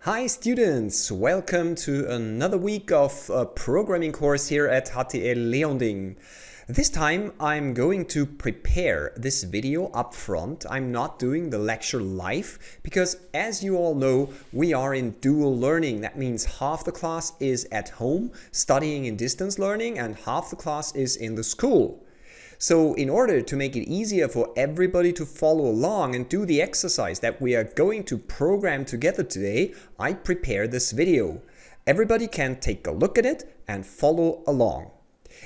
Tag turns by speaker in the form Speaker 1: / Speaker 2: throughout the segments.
Speaker 1: Hi students, welcome to another week of a programming course here at HTL Leonding. This time I'm going to prepare this video up front. I'm not doing the lecture live because, as you all know, we are in dual learning. That means half the class is at home studying in distance learning and half the class is in the school. So in order to make it easier for everybody to follow along and do the exercise that we are going to program together today, I prepared this video. Everybody can take a look at it and follow along.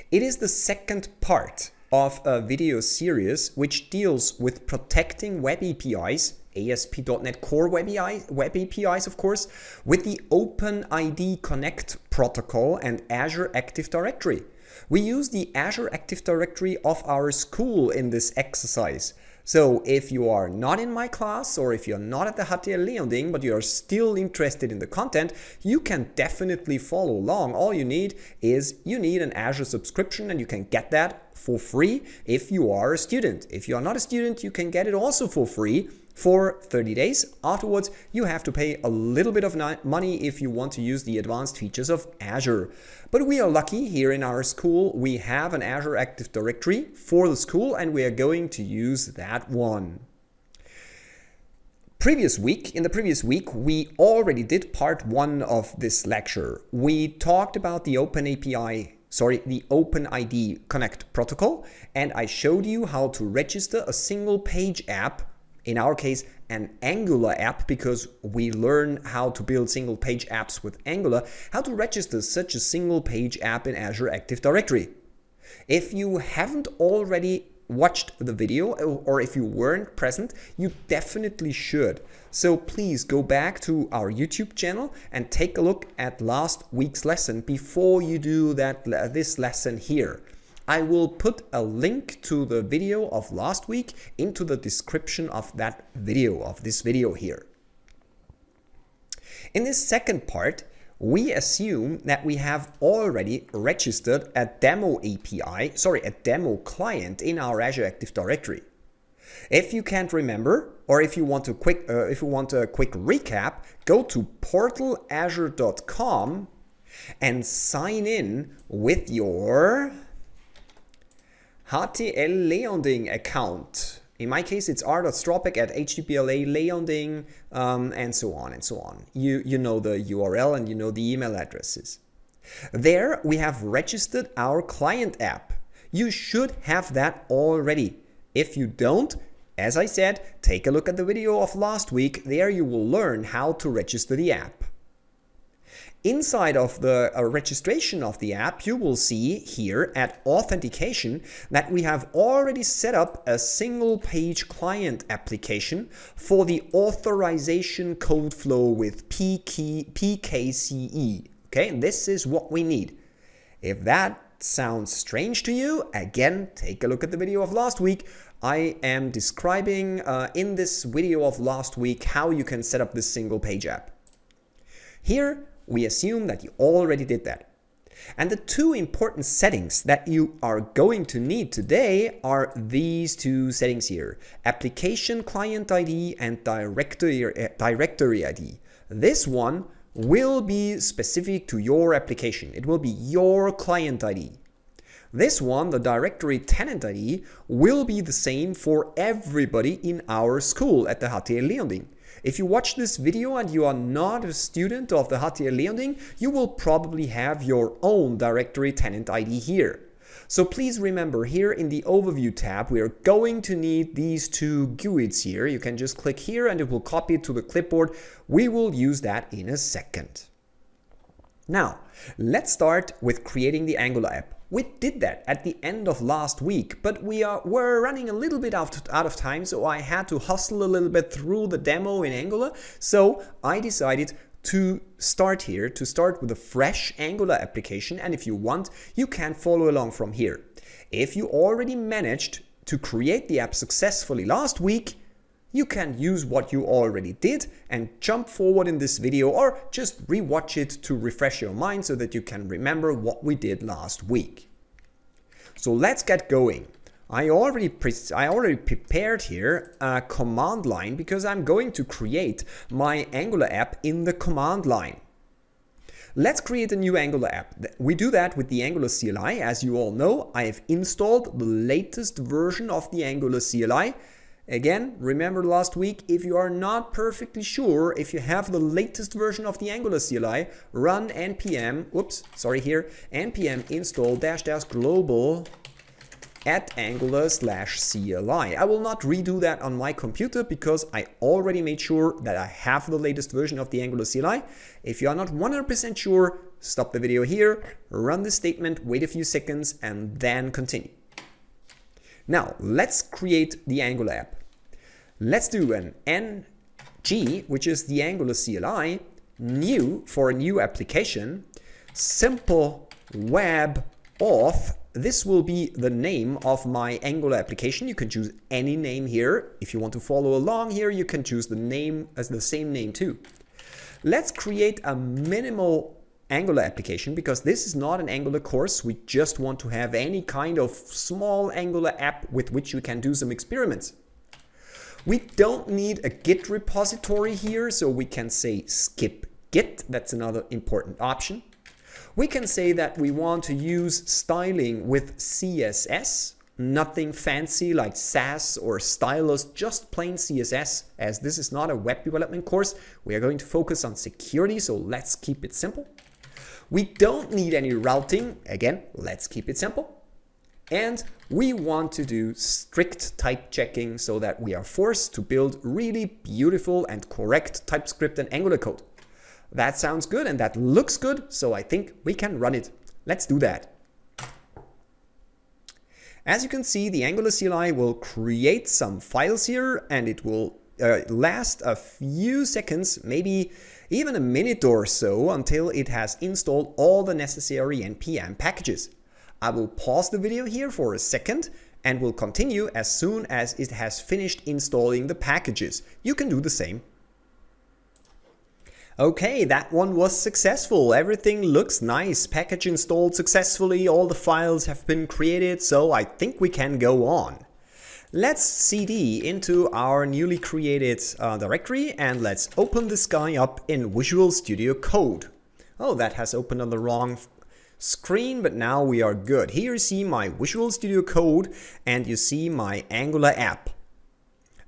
Speaker 1: It is the second part of a video series which deals with protecting web APIs, ASP.NET Core web APIs of course, with the OpenID Connect protocol and Azure Active Directory. We use the Azure Active Directory of our school in this exercise. So if you are not in my class or if you're not at the HTL Leonding but you are still interested in the content, you can definitely follow along. All you need is an Azure subscription, and you can get that for free if you are a student. If you are not a student, you can get it also for free for 30 days. Afterwards, you have to pay a little bit of money if you want to use the advanced features of Azure. But we are lucky here in our school. We have an Azure Active Directory for the school, and we are going to use that one. In the previous week, we already did part 1 of this lecture. We talked about the OpenID Connect protocol, and I showed you how to register a single page app. In our case, an Angular app, because we learn how to build single page apps with Angular, how to register such a single page app in Azure Active Directory. If you haven't already watched the video, or if you weren't present, you definitely should. So please go back to our YouTube channel and take a look at last week's lesson before you do this lesson here. I will put a link to the video of last week into the description of this video here. In this second part, we assume that we have already registered a demo client in our Azure Active Directory. If you can't remember, or if you want a quick recap, go to portalazure.com and sign in with your HTL Leonding account. In my case, it's r.stropek@htl Leonding, and so on and so on. You know the URL and you know the email addresses. There we have registered our client app. You should have that already. If you don't, as I said, take a look at the video of last week. There you will learn how to register the app. Inside of the registration of the app, you will see here at Authentication that we have already set up a single page client application for the authorization code flow with PKCE. Okay, this is what we need. If that sounds strange to you, again, take a look at the video of last week. I am describing in this video of last week how you can set up this single page app. Here, we assume that you already did that. And the two important settings that you are going to need today are these two settings here: Application Client ID and Directory ID. This one will be specific to your application. It will be your client ID. This one, the Directory Tenant ID, will be the same for everybody in our school at the HTL Leonding. If you watch this video and you are not a student of the HTL Leonding, you will probably have your own Directory Tenant ID here. So please remember, here in the Overview tab, we are going to need these two GUIDs here. You can just click here and it will copy it to the clipboard. We will use that in a second. Now, let's start with creating the Angular app. We did that at the end of last week, but we're running a little bit out of time, so I had to hustle a little bit through the demo in Angular. So I decided to start with a fresh Angular application, and if you want, you can follow along from here. If you already managed to create the app successfully last week, you can use what you already did and jump forward in this video, or just rewatch it to refresh your mind so that you can remember what we did last week. So let's get going. I already prepared here a command line because I'm going to create my Angular app in the command line. Let's create a new Angular app. We do that with the Angular CLI. As you all know, I have installed the latest version of the Angular CLI. Again, remember last week, if you are not perfectly sure if you have the latest version of the Angular CLI, run npm, npm install -- global @angular/CLI. I will not redo that on my computer because I already made sure that I have the latest version of the Angular CLI. If you are not 100% sure, stop the video here, run this statement, wait a few seconds, and then continue. Now, let's create the Angular app. Let's do an ng, which is the Angular CLI, new for a new application, simple web auth. This will be the name of my Angular application. You can choose any name here. If you want to follow along here, you can choose the name as the same name too. Let's create a minimal Angular application because this is not an Angular course. We just want to have any kind of small Angular app with which you can do some experiments. We don't need a Git repository here, so we can say skip Git. That's another important option. We can say that we want to use styling with CSS, nothing fancy like Sass or Stylus, just plain CSS. As this is not a web development course, we are going to focus on security, so let's keep it simple. We don't need any routing, again, let's keep it simple. And we want to do strict type checking so that we are forced to build really beautiful and correct TypeScript and Angular code. That sounds good and that looks good, so I think we can run it. Let's do that. As you can see, the Angular CLI will create some files here and it will last a few seconds, maybe even a minute or so, until it has installed all the necessary npm packages. I will pause the video here for a second and will continue as soon as it has finished installing the packages. You can do the same. Okay, that one was successful. Everything looks nice. Package installed successfully. All the files have been created, so I think we can go on. Let's cd into our newly created directory and let's open this guy up in Visual Studio Code. Oh, that has opened on the wrong screen, but now we are good. Here you see my Visual Studio Code and you see my Angular app.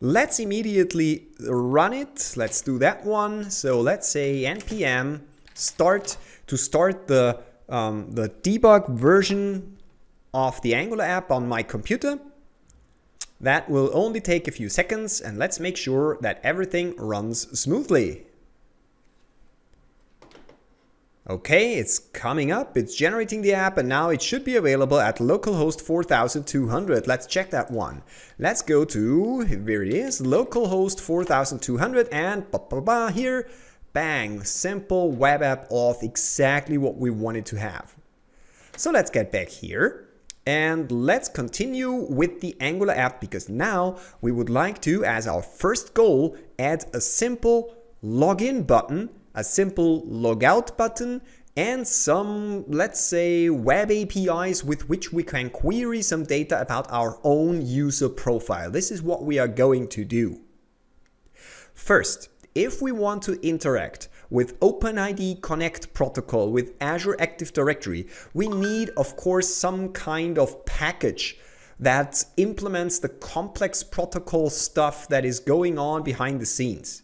Speaker 1: Let's immediately run it. Let's do that one. So let's say npm start to start the debug version of the Angular app on my computer. That will only take a few seconds, and let's make sure that everything runs smoothly. Okay, it's coming up, it's generating the app, and now it should be available at localhost 4200. Let's check that one. Let's go to, here it is, localhost 4200, and here, bang, simple web app auth, exactly what we wanted to have. So let's get back here, and let's continue with the Angular app, because now we would like to, as our first goal, add a simple login button, a simple logout button, and some, let's say, web APIs with which we can query some data about our own user profile. This is what we are going to do. First, if we want to interact with OpenID Connect protocol with Azure Active Directory, we need, of course, some kind of package that implements the complex protocol stuff that is going on behind the scenes.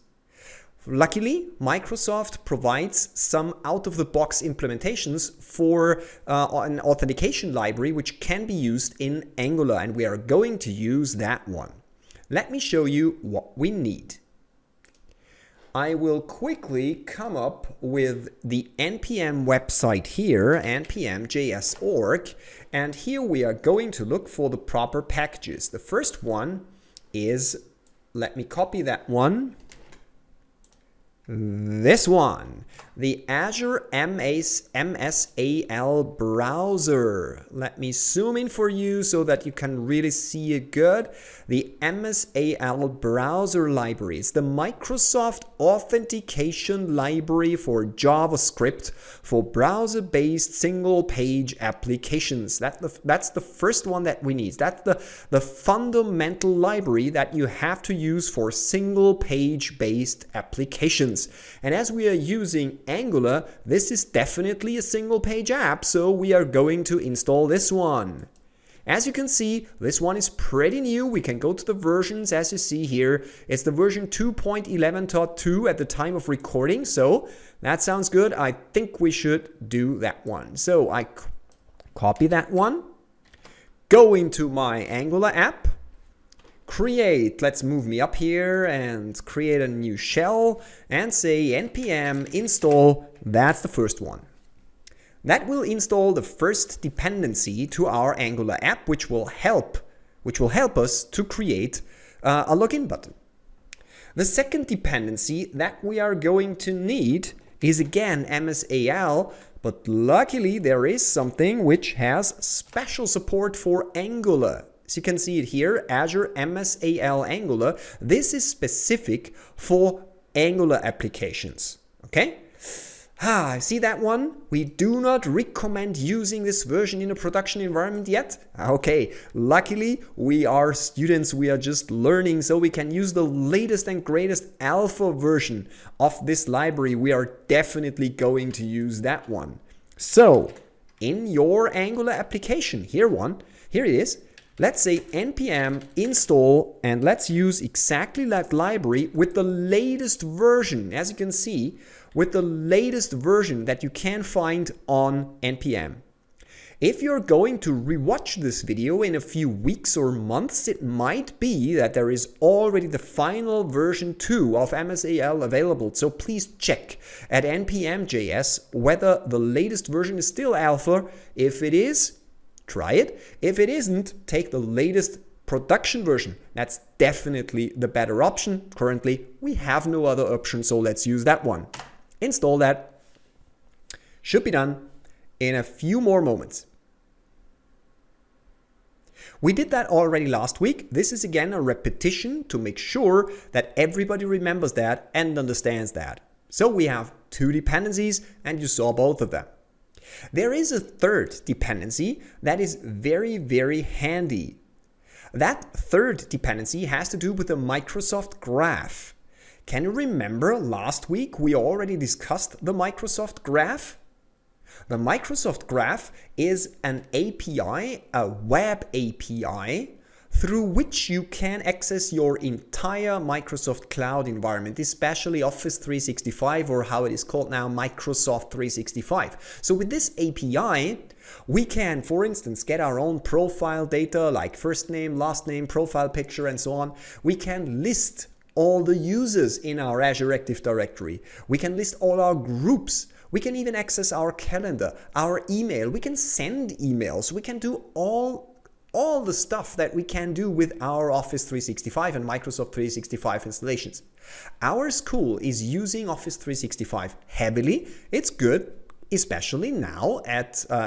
Speaker 1: Luckily, Microsoft provides some out-of-the-box implementations for an authentication library which can be used in Angular, and we are going to use that one. Let me show you what we need. I will quickly come up with the npm website here, npm.js.org, and here we are going to look for the proper packages. The first one is, let me copy that one. This one, the Azure MSAL browser. Let me zoom in for you so that you can really see it good. The MSAL browser library. It's the Microsoft Authentication library for JavaScript for browser-based single-page applications. That's the first one that we need. That's the fundamental library that you have to use for single-page based applications. And as we are using Angular, this is definitely a single page app, so we are going to install this one. As you can see, this one is pretty new. We can go to the versions as you see here. It's the version 2.11.2 at the time of recording, so that sounds good. I think we should do that one. So I copy that one, go into my Angular app, create, let's move me up here and create a new shell and say npm install. That's the first one. That will install the first dependency to our Angular app, which will help us to create a login button. The second dependency that we are going to need is again MSAL, but luckily there is something which has special support for Angular. So you can see it here, Azure MSAL Angular. This is specific for Angular applications. Okay? See that one? We do not recommend using this version in a production environment yet. Okay, luckily we are students, we are just learning, so we can use the latest and greatest alpha version of this library. We are definitely going to use that one. So, in your Angular application, here it is. Let's say npm install, and let's use exactly that library with the latest version, as you can see, with the latest version that you can find on npm. If you're going to rewatch this video in a few weeks or months, it might be that there is already the final version 2 of MSAL available. So please check at npm.js whether the latest version is still alpha. If it is, try it. If it isn't, take the latest production version. That's definitely the better option. Currently, we have no other option, so let's use that one. Install that. Should be done in a few more moments. We did that already last week. This is again a repetition to make sure that everybody remembers that and understands that. So we have 2 dependencies and you saw both of them. There is a third dependency that is very, very handy. That third dependency has to do with the Microsoft Graph. Can you remember last week we already discussed the Microsoft Graph? The Microsoft Graph is an API, a web API, through which you can access your entire Microsoft Cloud environment, especially Office 365, or how it is called now, Microsoft 365. So with this API, we can, for instance, get our own profile data like first name, last name, profile picture, and so on. We can list all the users in our Azure Active Directory. We can list all our groups. We can even access our calendar, our email. We can send emails. We can do all the stuff that we can do with our Office 365 and Microsoft 365 installations. Our school is using Office 365 heavily. It's good, especially now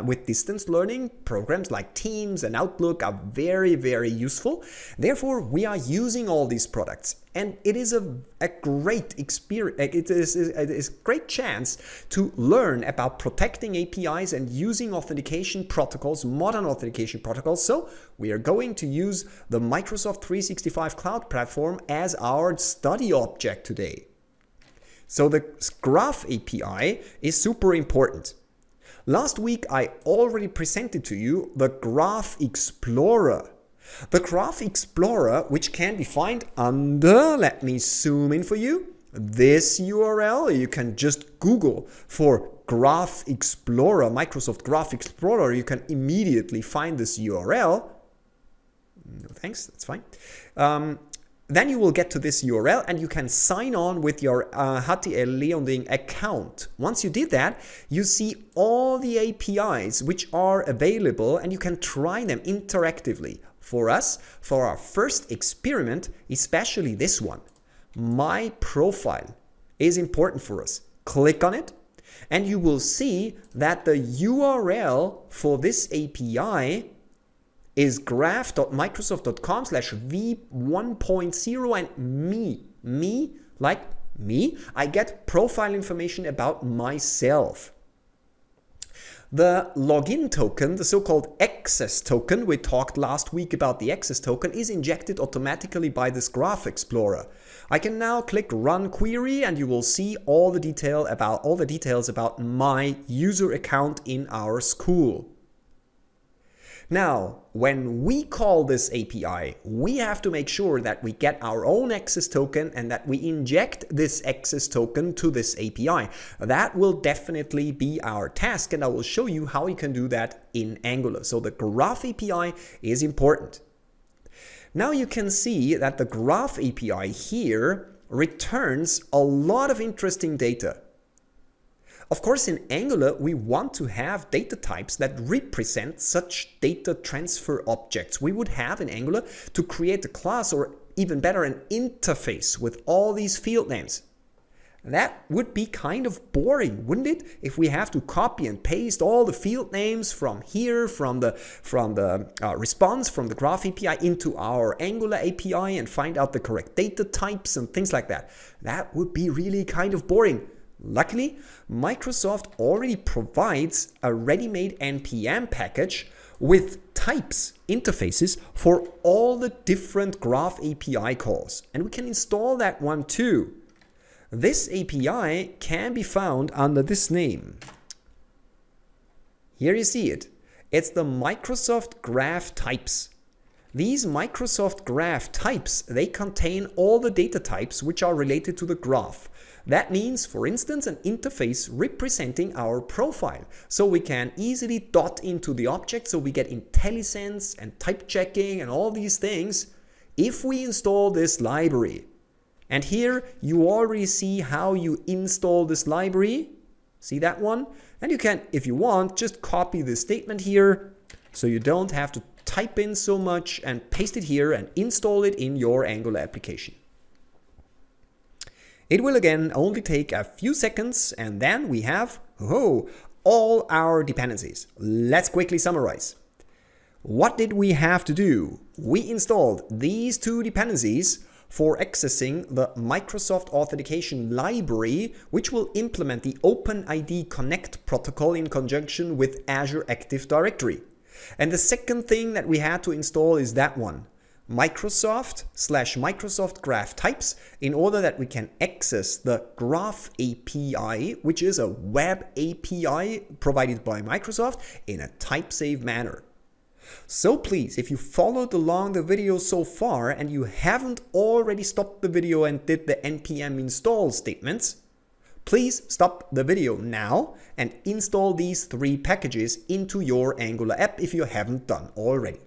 Speaker 1: with distance learning. Programs like Teams and Outlook are very, very useful. Therefore, we are using all these products. And it is a great experience. It is a great chance to learn about protecting APIs and using authentication protocols, modern authentication protocols. So we are going to use the Microsoft 365 Cloud Platform as our study object today. So the Graph API is super important. Last week, I already presented to you the Graph Explorer. The Graph Explorer, which can be found under, let me zoom in for you, this URL. You can just Google for Graph Explorer, Microsoft Graph Explorer. You can immediately find this URL. No thanks, that's fine. Then you will get to this URL and you can sign on with your HTL Leonding account. Once you did that, you see all the APIs which are available and you can try them interactively. For us, for our first experiment, especially this one, my profile. is important for us. Click on it, and you will see that the URL for this API is graph.microsoft.com/v1.0 and me, like me, I get profile information about myself. The login token, the so-called access token, we talked last week about the access token, is injected automatically by this Graph Explorer. I can now click Run Query and you will see all the details about my user account in our school. Now, when we call this API, we have to make sure that we get our own access token and that we inject this access token to this API. That will definitely be our task, and I will show you how you can do that in Angular. So the Graph API is important. Now you can see that the Graph API here returns a lot of interesting data. Of course, in Angular, we want to have data types that represent such data transfer objects. We would have in Angular to create a class, or even better, an interface with all these field names. That would be kind of boring, wouldn't it? If we have to copy and paste all the field names from here, from the response from the Graph API into our Angular API and find out the correct data types and things like that. That would be really kind of boring. Luckily, Microsoft already provides a ready-made NPM package with types interfaces for all the different Graph API calls. And we can install that one too. This API can be found under this name. Here you see it. It's the Microsoft Graph Types. These Microsoft Graph Types, they contain all the data types which are related to the graph. That means, for instance, an interface representing our profile. So we can easily dot into the object, so we get IntelliSense and type checking and all these things if we install this library. And here you already see how you install this library. See that one? And you can, if you want, just copy the statement here so you don't have to type in so much, and paste it here and install it in your Angular application. It will again only take a few seconds, and then we have all our dependencies. Let's quickly summarize. What did we have to do? We installed these two dependencies for accessing the Microsoft Authentication library, which will implement the OpenID Connect protocol in conjunction with Azure Active Directory. And the second thing that we had to install is that one, Microsoft/Microsoft Graph Types, in order that we can access the Graph API, which is a web API provided by Microsoft, in a type-safe manner. So please, if you followed along the video so far and you haven't already stopped the video and did the npm install statements, please stop the video now and install these three packages into your Angular app if you haven't done already.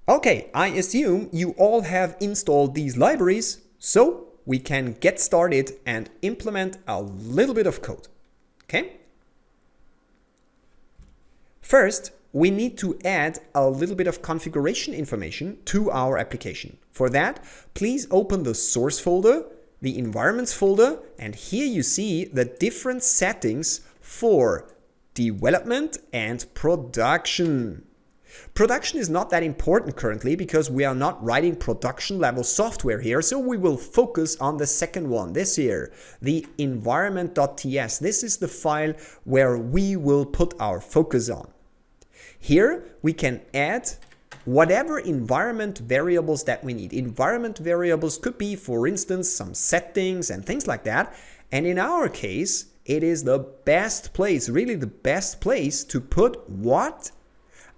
Speaker 1: Okay, I assume you all have installed these libraries, so we can get started and implement a little bit of code. Okay? First, we need to add a little bit of configuration information to our application. For that, please open the source folder, the environments folder, and here you see the different settings for development and production. Production is not that important currently because we are not writing production level software here, so we will focus on the second one, this here, the environment.ts. This is the file where we will put our focus on. Here we can add whatever environment variables that we need. Environment variables could be, for instance, some settings and things like that. And in our case, it is the best place, really the best place to put what?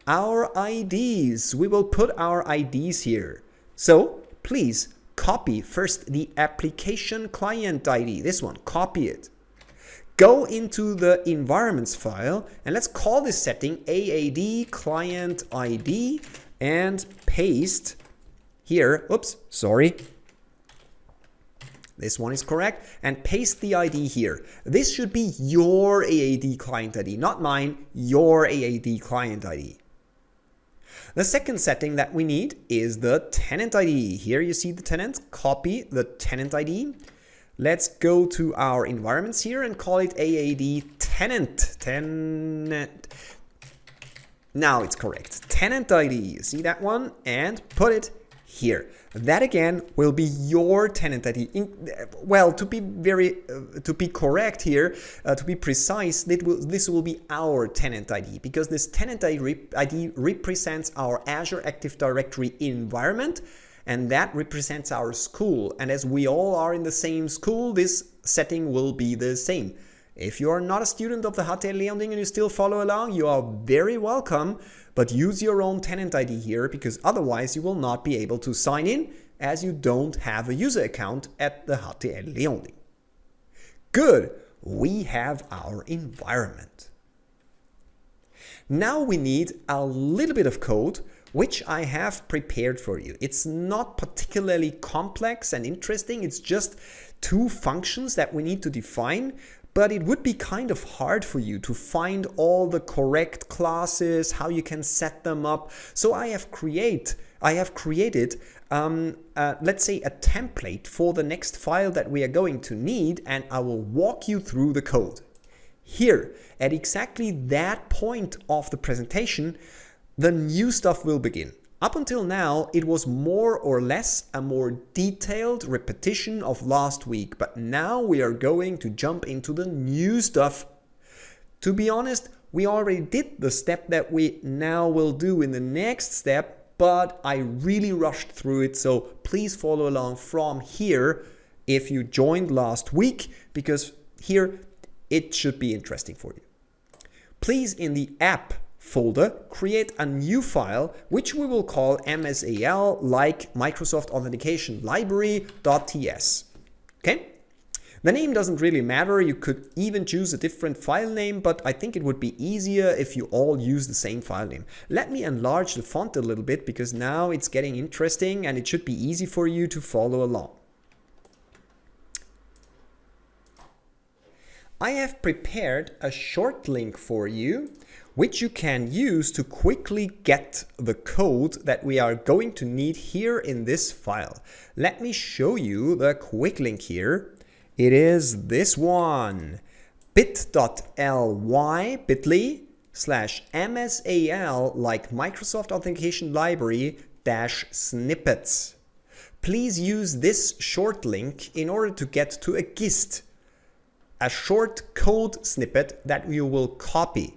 Speaker 1: Our IDs. We will put our IDs here. So please copy first the application client ID. This one, copy it. Go into the environments file and let's call this setting AAD client ID and paste here. Oops, sorry. This one is correct, and paste the ID here. This should be your AAD client ID, not mine, your AAD client ID. The second setting that we need is the tenant ID. Here you see the tenant, copy the tenant ID. Let's go to our environments here and call it AAD tenant. Now it's correct. Tenant ID, you see that one? And put it here. That again will be your tenant ID. Well, to be correct here, to be precise, this will be our tenant ID, because this tenant ID represents our Azure Active Directory environment, and that represents our school. And as we all are in the same school, this setting will be the same. If you are not a student of the HTL Leonding and you still follow along, you are very welcome, but use your own tenant ID here, because otherwise you will not be able to sign in as you don't have a user account at the HTL Leonding. Good, we have our environment. Now we need a little bit of code which I have prepared for you. It's not particularly complex and interesting, it's just two functions that we need to define. But it would be kind of hard for you to find all the correct classes, how you can set them up. So I have created, let's say, a template for the next file that we are going to need, and I will walk you through the code. Here, at exactly that point of the presentation, the new stuff will begin. Up until now, it was more or less a more detailed repetition of last week, but now we are going to jump into the new stuff. To be honest, we already did the step that we now will do in the next step, but I really rushed through it, so please follow along from here if you joined last week, because here it should be interesting for you. Please, in the app folder, create a new file which we will call MSAL, like Microsoft Authentication Library.ts. Okay? The name doesn't really matter. You could even choose a different file name, but I think it would be easier if you all use the same file name. Let me enlarge the font a little bit, because now it's getting interesting and it should be easy for you to follow along. I have prepared a short link for you which you can use to quickly get the code that we are going to need here in this file. Let me show you the quick link here. It is this one, bit.ly/MSAL, like Microsoft Authentication Library -snippets. Please use this short link in order to get to a gist, a short code snippet that you will copy.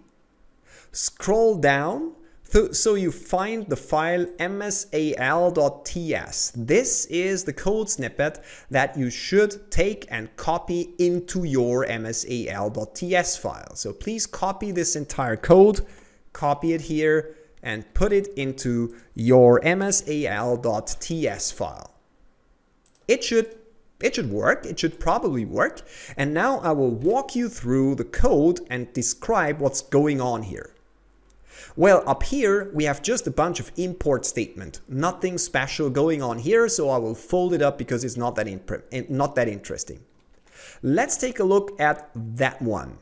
Speaker 1: Scroll down so you find the file msal.ts. This is the code snippet that you should take and copy into your msal.ts file. So please copy this entire code, copy it here, and put it into your msal.ts file. It should work. It should probably work. And now I will walk you through the code and describe what's going on here. Well, up here we have just a bunch of import statement. Nothing special going on here, so I will fold it up because it's not that interesting. Let's take a look at that one.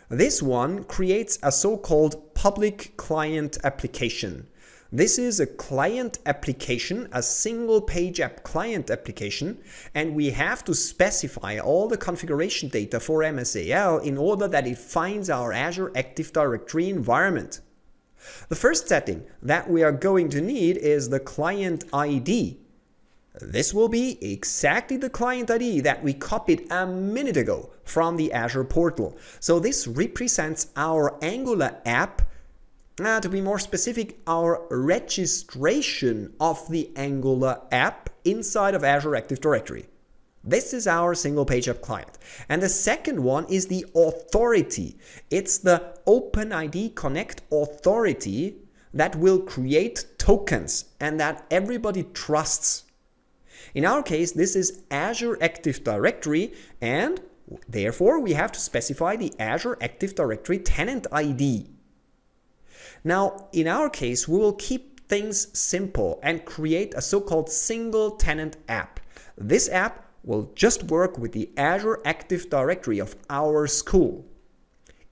Speaker 1: This one creates a so-called public client application. This is a client application, a single page app client application, and we have to specify all the configuration data for MSAL in order that it finds our Azure Active Directory environment. The first setting that we are going to need is the client ID. This will be exactly the client ID that we copied a minute ago from the Azure portal. So this represents our Angular app. To be more specific, our registration of the Angular app inside of Azure Active Directory. This is our single page app client. And the second one is the authority. It's the OpenID Connect authority that will create tokens and that everybody trusts. In our case, this is Azure Active Directory, and therefore we have to specify the Azure Active Directory tenant ID. Now, in our case, we will keep things simple and create a so-called single tenant app. This app will just work with the Azure Active Directory of our school.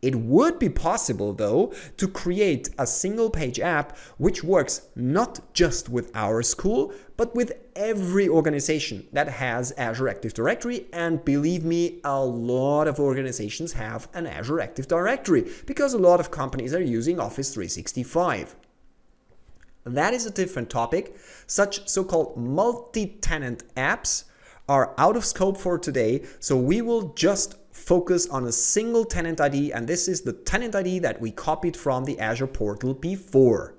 Speaker 1: It would be possible, though, to create a single page app which works not just with our school, but with every organization that has Azure Active Directory. And believe me, a lot of organizations have an Azure Active Directory because a lot of companies are using Office 365. That is a different topic. Such so-called multi-tenant apps are out of scope for today, so we will just focus on a single tenant ID, and this is the tenant ID that we copied from the Azure portal before.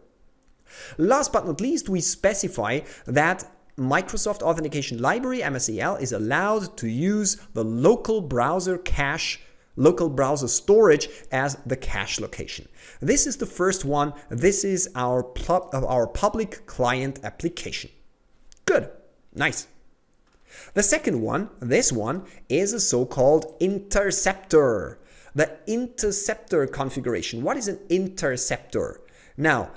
Speaker 1: Last but not least, we specify that Microsoft Authentication Library, MSAL, is allowed to use the local browser cache, local browser storage as the cache location. This is the first one. This is our public client application. Good. Nice. The second one, this one, is a so-called interceptor. The interceptor configuration. What is an interceptor? Now,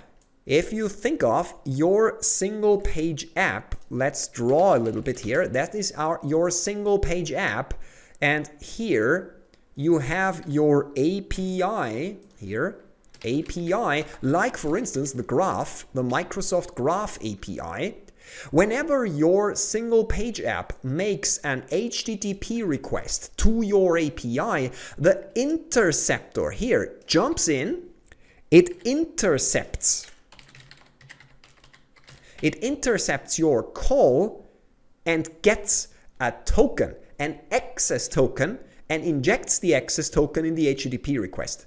Speaker 1: if you think of your single page app, let's draw a little bit here. That is your single page app. And here you have your API here. API, like for instance the graph, the Microsoft Graph API. Whenever your single page app makes an HTTP request to your API, the interceptor here jumps in, it intercepts your call and gets a token, an access token, and injects the access token in the HTTP request.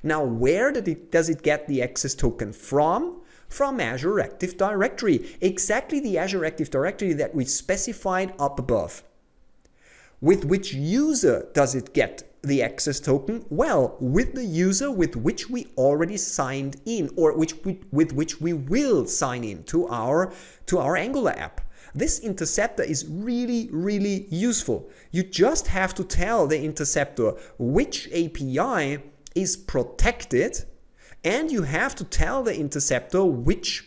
Speaker 1: Now, where does it get the access token from? From Azure Active Directory, exactly the Azure Active Directory that we specified up above. With which user does it get the access token? Well, with the user with which we already signed in, or with which we will sign in to our Angular app. This interceptor is really, really useful. You just have to tell the interceptor which API is protected, and you have to tell the interceptor which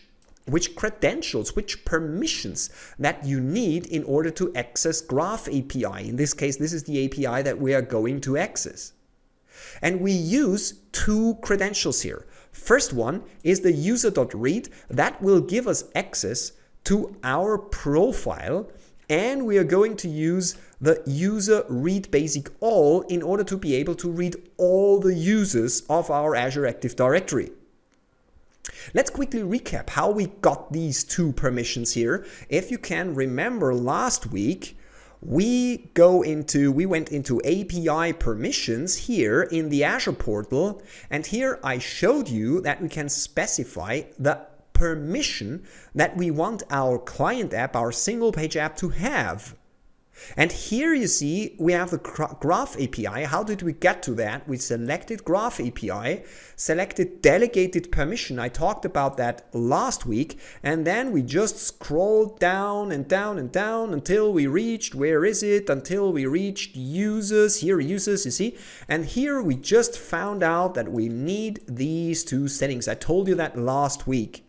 Speaker 1: credentials, which permissions that you need in order to access Graph API. In this case, this is the API that we are going to access. And we use two credentials here. First one is the user.read. That will give us access to our profile, and we are going to use the user read basic all in order to be able to read all the users of our Azure Active Directory. Let's quickly recap how we got these two permissions here. If you can remember, last week we went into API permissions here in the Azure portal, and here I showed you that we can specify the permission that we want our client app, our single page app, to have. And here you see we have the Graph API. How did we get to that? We selected Graph API, selected delegated permission. I talked about that last week. And then we just scrolled down and down and down until we reached, where is it? Until we reached users. Here, users, you see. And here we just found out that we need these two settings. I told you that last week.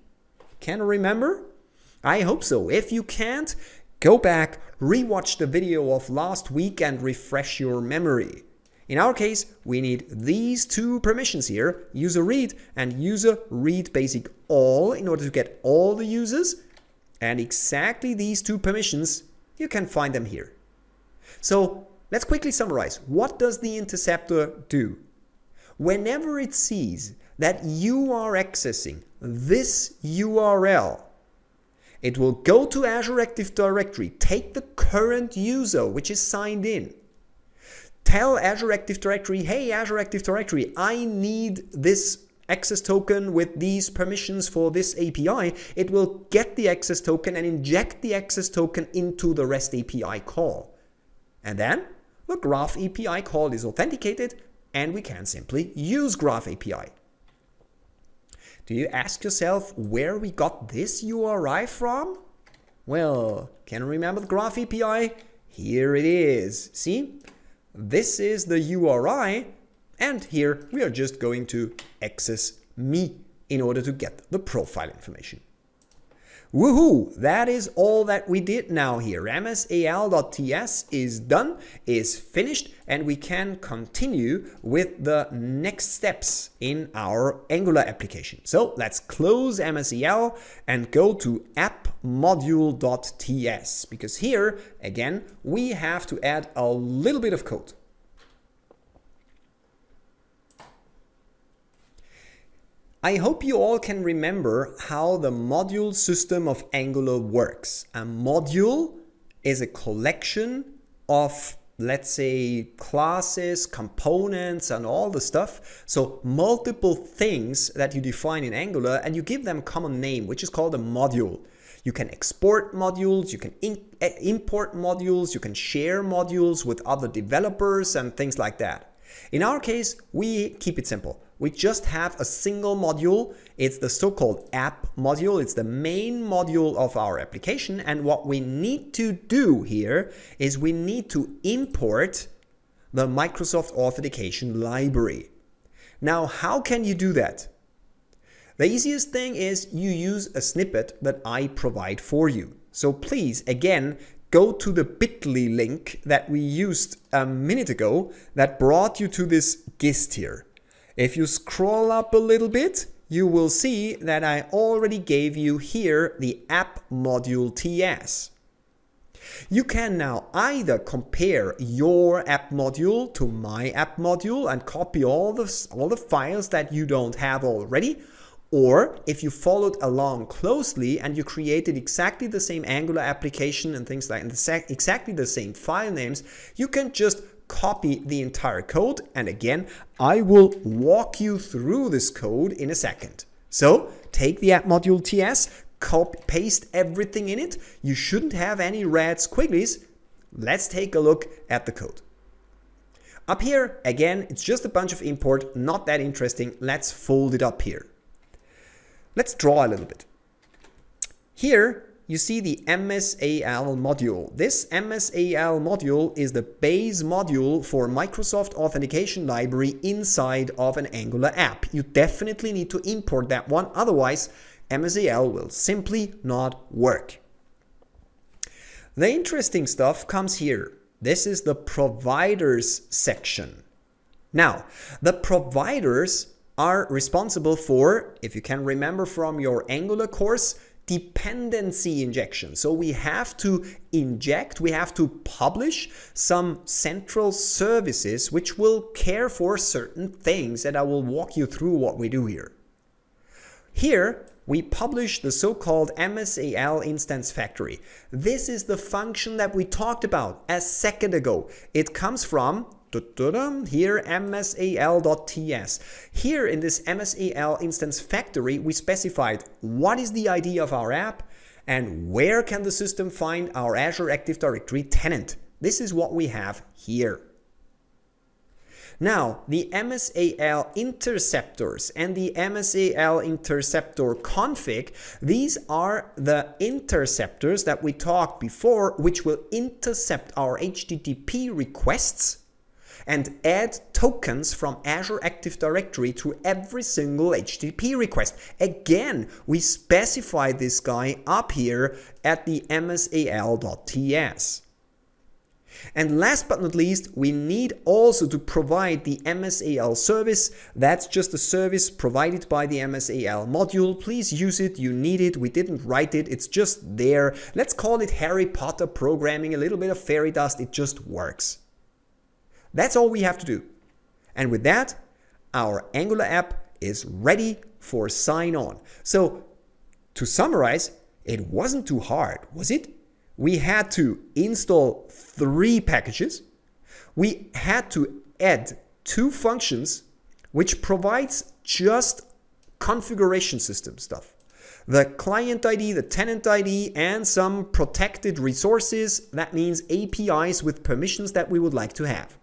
Speaker 1: Can you remember? I hope so. If you can't, go back, rewatch the video of last week and refresh your memory. In our case, we need these two permissions here, user read and user read basic all, in order to get all the users. And exactly these two permissions, you can find them here. So let's quickly summarize. What does the interceptor do? Whenever it sees that you are accessing this URL, it will go to Azure Active Directory, take the current user which is signed in, tell Azure Active Directory, hey Azure Active Directory, I need this access token with these permissions for this API. It will get the access token and inject the access token into the REST API call. And then the Graph API call is authenticated and we can simply use Graph API. Do you ask yourself where we got this URI from? Well, can you remember the Graph API? Here it is. See? This is the URI, and here we are just going to access me in order to get the profile information. Woohoo! That is all that we did now here. MSAL.ts is done, is finished, and we can continue with the next steps in our Angular application. So let's close MSAL and go to appmodule.ts, because here, again, we have to add a little bit of code. I hope you all can remember how the module system of Angular works. A module is a collection of, let's say, classes, components, and all the stuff. So multiple things that you define in Angular, and you give them a common name, which is called a module. You can export modules, you can import modules, you can share modules with other developers and things like that. In our case, we keep it simple. We just have a single module. It's the so-called app module. It's the main module of our application. And what we need to do here is we need to import the Microsoft Authentication library. Now, how can you do that? The easiest thing is you use a snippet that I provide for you. So please, again, go to the bit.ly link that we used a minute ago that brought you to this gist here. If you scroll up a little bit, you will see that I already gave you here the app module TS. You can now either compare your app module to my app module and copy all the files that you don't have already, or if you followed along closely and you created exactly the same Angular application and things like exactly the same file names, you can just copy the entire code. And again, I will walk you through this code in a second. So take the app module TS, paste everything in it. You shouldn't have any red squigglies. Let's take a look at the code. Up here, again, it's just a bunch of import, not that interesting. Let's fold it up here. Let's draw a little bit. Here, you see the MSAL module. This MSAL module is the base module for Microsoft Authentication Library inside of an Angular app. You definitely need to import that one, otherwise MSAL will simply not work. The interesting stuff comes here. This is the providers section. Now, the providers are responsible for, if you can remember from your Angular course, dependency injection. So we have to inject, we have to publish some central services which will care for certain things, and I will walk you through what we do here. Here we publish the so-called MSAL instance factory. This is the function that we talked about a second ago. It comes from here MSAL.ts. Here in this MSAL instance factory, we specified what is the ID of our app and where can the system find our Azure Active Directory tenant. This is what we have here. Now, the MSAL interceptors and the MSAL interceptor config, these are the interceptors that we talked before, which will intercept our HTTP requests and add tokens from Azure Active Directory to every single HTTP request. Again, we specify this guy up here at the MSAL.ts. And last but not least, we need also to provide the MSAL service. That's just a service provided by the MSAL module. Please use it, you need it. We didn't write it, it's just there. Let's call it Harry Potter programming, a little bit of fairy dust, it just works. That's all we have to do. And with that, our Angular app is ready for sign on. So to summarize, it wasn't too hard, was it? We had to install 3 packages. We had to add 2 functions, which provides just configuration system stuff. The client ID, the tenant ID, and some protected resources. That means APIs with permissions that we would like to have.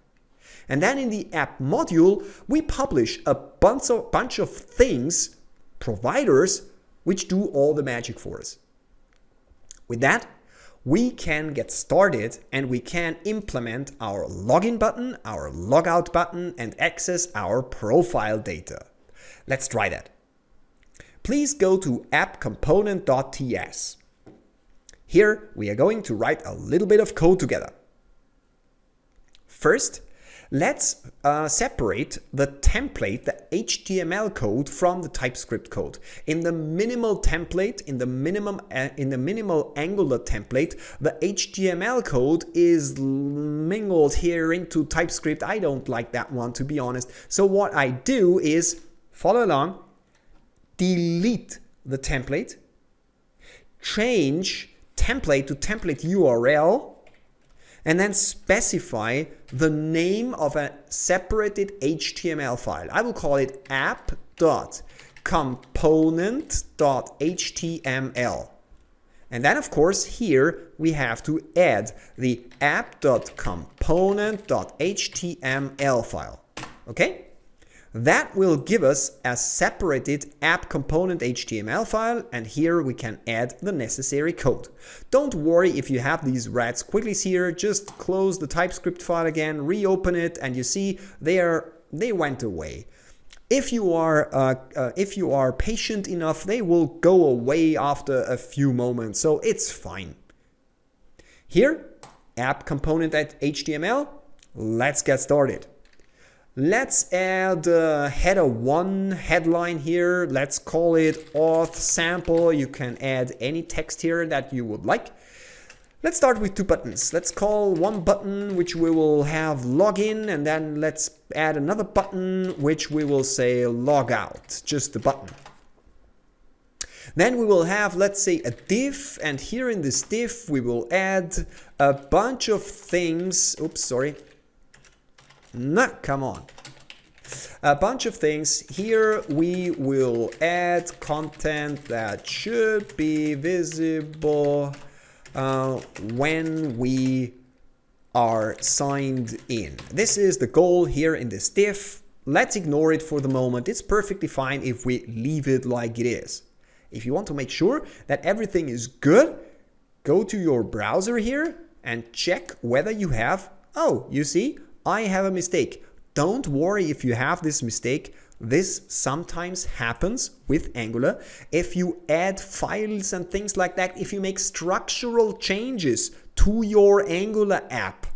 Speaker 1: And then in the app module, we publish a bunch of things, providers, which do all the magic for us. With that, we can get started and we can implement our login button, our logout button, and access our profile data. Let's try that. please go to appcomponent.ts. Here we are going to write a little bit of code together. First, let's separate the template, the HTML code, from the TypeScript code. In the minimal template, in the minimal Angular template, the HTML code is mingled here into TypeScript. I don't like that one, to be honest. So what I do is, follow along, delete the template, change template to template URL, and then specify the name of a separated HTML file. I will call it app.component.html. And then, of course, here we have to add the app.component.html file. Okay? That will give us a separated app component HTML file, and here we can add the necessary code. Don't worry if you have these red squigglies here, just close the TypeScript file again, reopen it, and you see they went away. If you are patient enough, they will go away after a few moments, so it's fine. Here, app component HTML, let's get started. Let's add header 1 headline here. Let's call it auth sample. You can add any text here that you would like. Let's start with 2 buttons. Let's call one button which we will have login, and then let's add another button which we will say log out, just the button. Then we will have, let's say, a div, and here in this div we will add a bunch of things. Oops, sorry. No, come on. A bunch of things. Here we will add content that should be visible when we are signed in. This is the goal here in this div. Let's ignore it for the moment. It's perfectly fine if we leave it like it is. If you want to make sure that everything is good, go to your browser here and check whether you have, oh, you see, I have a mistake. Don't worry if you have this mistake. This sometimes happens with Angular. If you add files and things like that, if you make structural changes to your Angular app,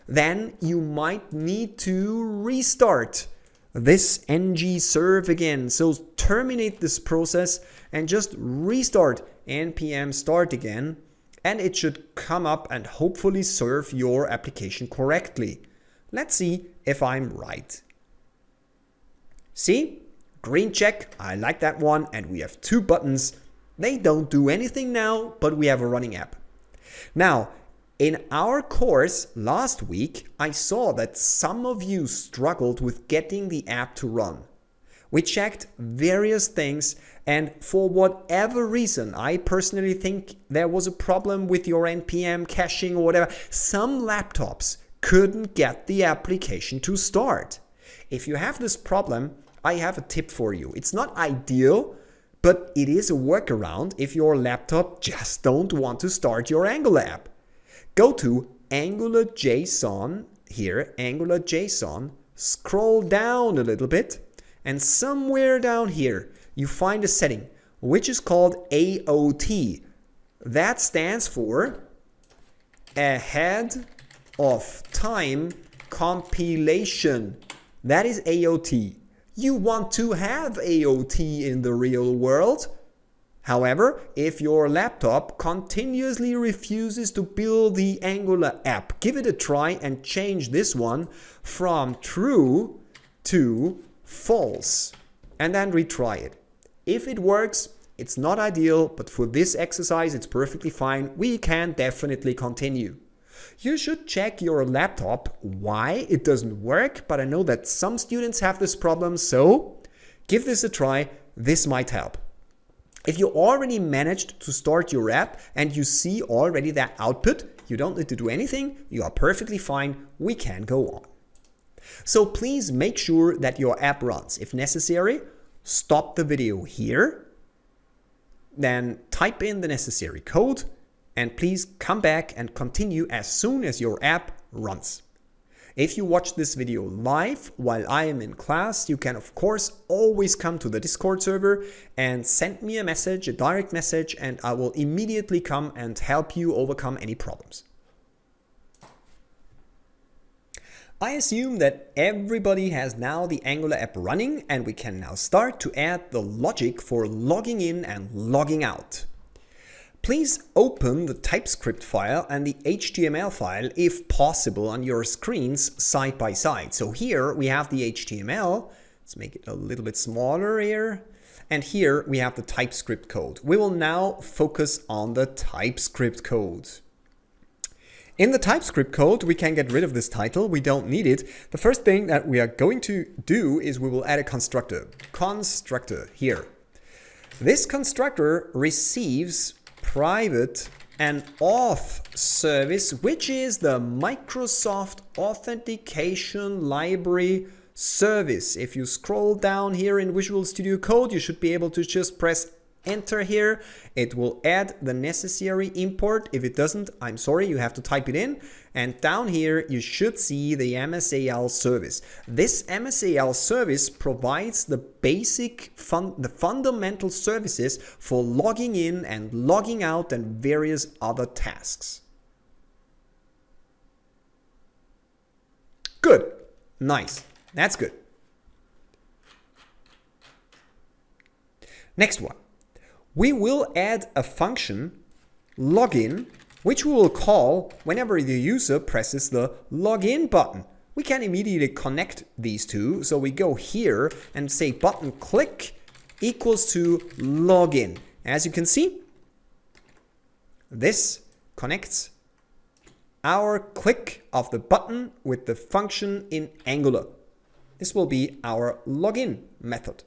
Speaker 1: then you might need to restart this ng-serve again. So terminate this process and just restart npm start again, and it should come up and hopefully serve your application correctly. Let's see if I'm right. See? Green check, I like that one, and we have 2 buttons. They don't do anything now, but we have a running app. Now, in our course last week, I saw that some of you struggled with getting the app to run. We checked various things, and for whatever reason, I personally think there was a problem with your NPM caching or whatever. Some laptops couldn't get the application to start. If you have this problem, I have a tip for you. It's not ideal, but it is a workaround if your laptop just don't want to start your Angular app. Go to AngularJSON here, AngularJSON, scroll down a little bit, and somewhere down here you find a setting which is called AOT. That stands for Ahead of Time Compilation. That is AOT. You want to have AOT in the real world. However, if your laptop continuously refuses to build the Angular app, give it a try and change this one from true to false, and then retry it. If it works, it's not ideal, but for this exercise it's perfectly fine. We can definitely continue. You should check your laptop why it doesn't work, but I know that some students have this problem, so give this a try. This might help. If you already managed to start your app and you see already that output, you don't need to do anything, you are perfectly fine, we can go on. So please make sure that your app runs. If necessary, stop the video here, then type in the necessary code, and please come back and continue as soon as your app runs. If you watch this video live while I am in class, you can of course always come to the Discord server and send me a message, a direct message, and I will immediately come and help you overcome any problems. I assume that everybody has now the Angular app running, and we can now start to add the logic for logging in and logging out. Please open the TypeScript file and the HTML file, if possible, on your screens side by side. So here we have the HTML. Let's make it a little bit smaller here. And here we have the TypeScript code. We will now focus on the TypeScript code. In the TypeScript code, we can get rid of this title. We don't need it. The first thing that we are going to do is we will add a constructor. Constructor here. This constructor receives private and auth service, which is the Microsoft Authentication Library service. If you scroll down here in Visual Studio Code, you should be able to just press enter here. It will add the necessary import. If it doesn't, I'm sorry, you have to type it in. And down here, you should see the MSAL service. This MSAL service provides the basic, the fundamental services for logging in and logging out and various other tasks. Good. Nice. That's good. Next one. We will add a function, login, which we will call whenever the user presses the login button. We can immediately connect these two. So we go here and say button click equals to login. As you can see, this connects our click of the button with the function in Angular. This will be our login method.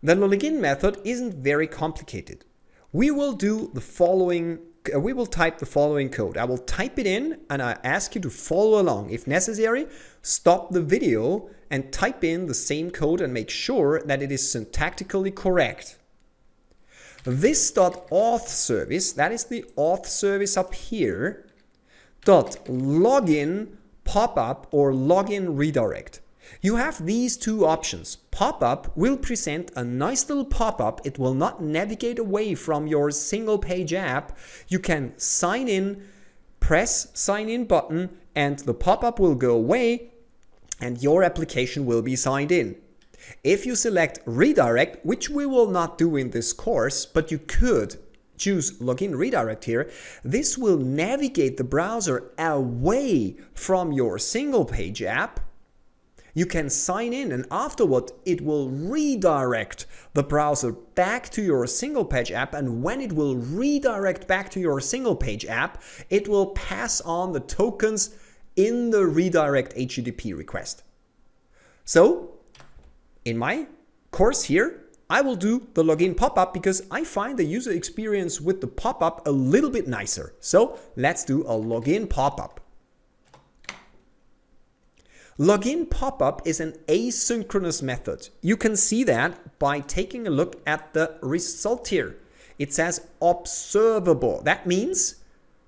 Speaker 1: The login method isn't very complicated. We will do the following, we will type the following code. I will type it in and I ask you to follow along. If necessary, stop the video and type in the same code and make sure that it is syntactically correct. This .auth service, that is the auth service up here, .login pop-up or login redirect. You have these two options. Pop-up will present a nice little pop-up. It will not navigate away from your single page app. You can sign in, press sign in button, and the pop-up will go away and your application will be signed in. If you select redirect, which we will not do in this course, but you could choose login redirect here, this will navigate the browser away from your single page app. You can sign in and afterward it will redirect the browser back to your single page app, and when it will redirect back to your single page app, it will pass on the tokens in the redirect HTTP request. So in my course here, I will do the login pop-up because I find the user experience with the pop-up a little bit nicer. So let's do a login pop-up. Login pop-up is an asynchronous method. You can see that by taking a look at the result here. It says observable. That means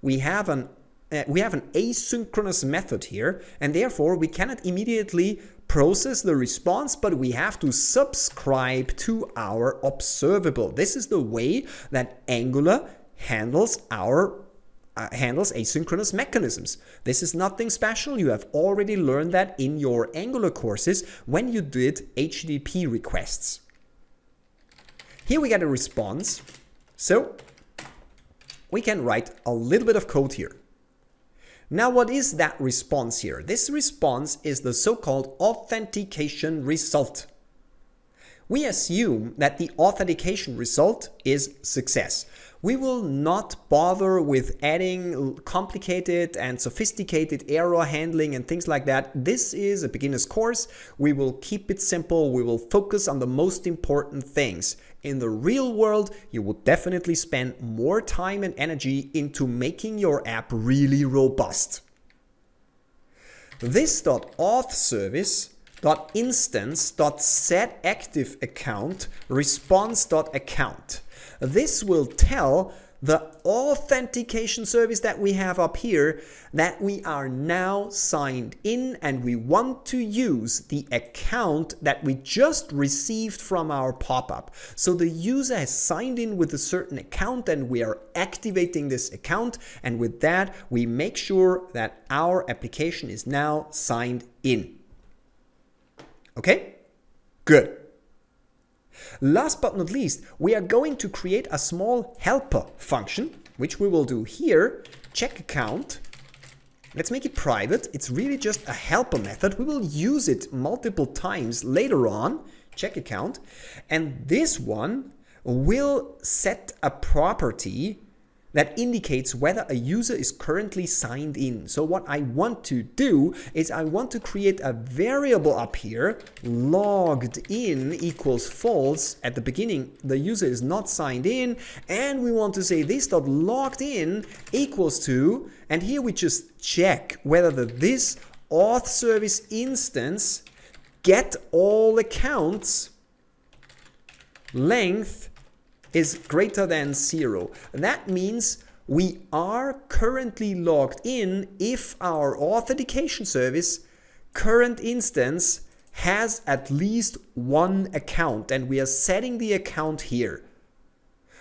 Speaker 1: we have an asynchronous method here, and therefore we cannot immediately process the response, but we have to subscribe to our observable. This is the way that Angular handles asynchronous mechanisms. This is nothing special. You have already learned that in your Angular courses when you did HTTP requests. Here we get a response. So we can write a little bit of code here. Now, what is that response here? This response is the so-called authentication result. We assume that the authentication result is success. We will not bother with adding complicated and sophisticated error handling and things like that. This is a beginner's course. We will keep it simple. We will focus on the most important things. In the real world, you will definitely spend more time and energy into making your app really robust. This .auth service .instance.setActiveAccount response.account. This will tell the authentication service that we have up here, that we are now signed in and we want to use the account that we just received from our pop-up. So the user has signed in with a certain account and we are activating this account, and with that we make sure that our application is now signed in. Okay? Good. Last but not least, we are going to create a small helper function, which we will do here. Check account. Let's make it private. It's really just a helper method. We will use it multiple times later on. Check account. And this one will set a property that indicates whether a user is currently signed in. So what I want to do is I want to create a variable up here, logged in equals false. At the beginning, the user is not signed in, and we want to say this.logged in equals to, and here we just check whether this auth service instance get all accounts length is greater than 0. That means we are currently logged in if our authentication service current instance has at least one account, and we are setting the account here.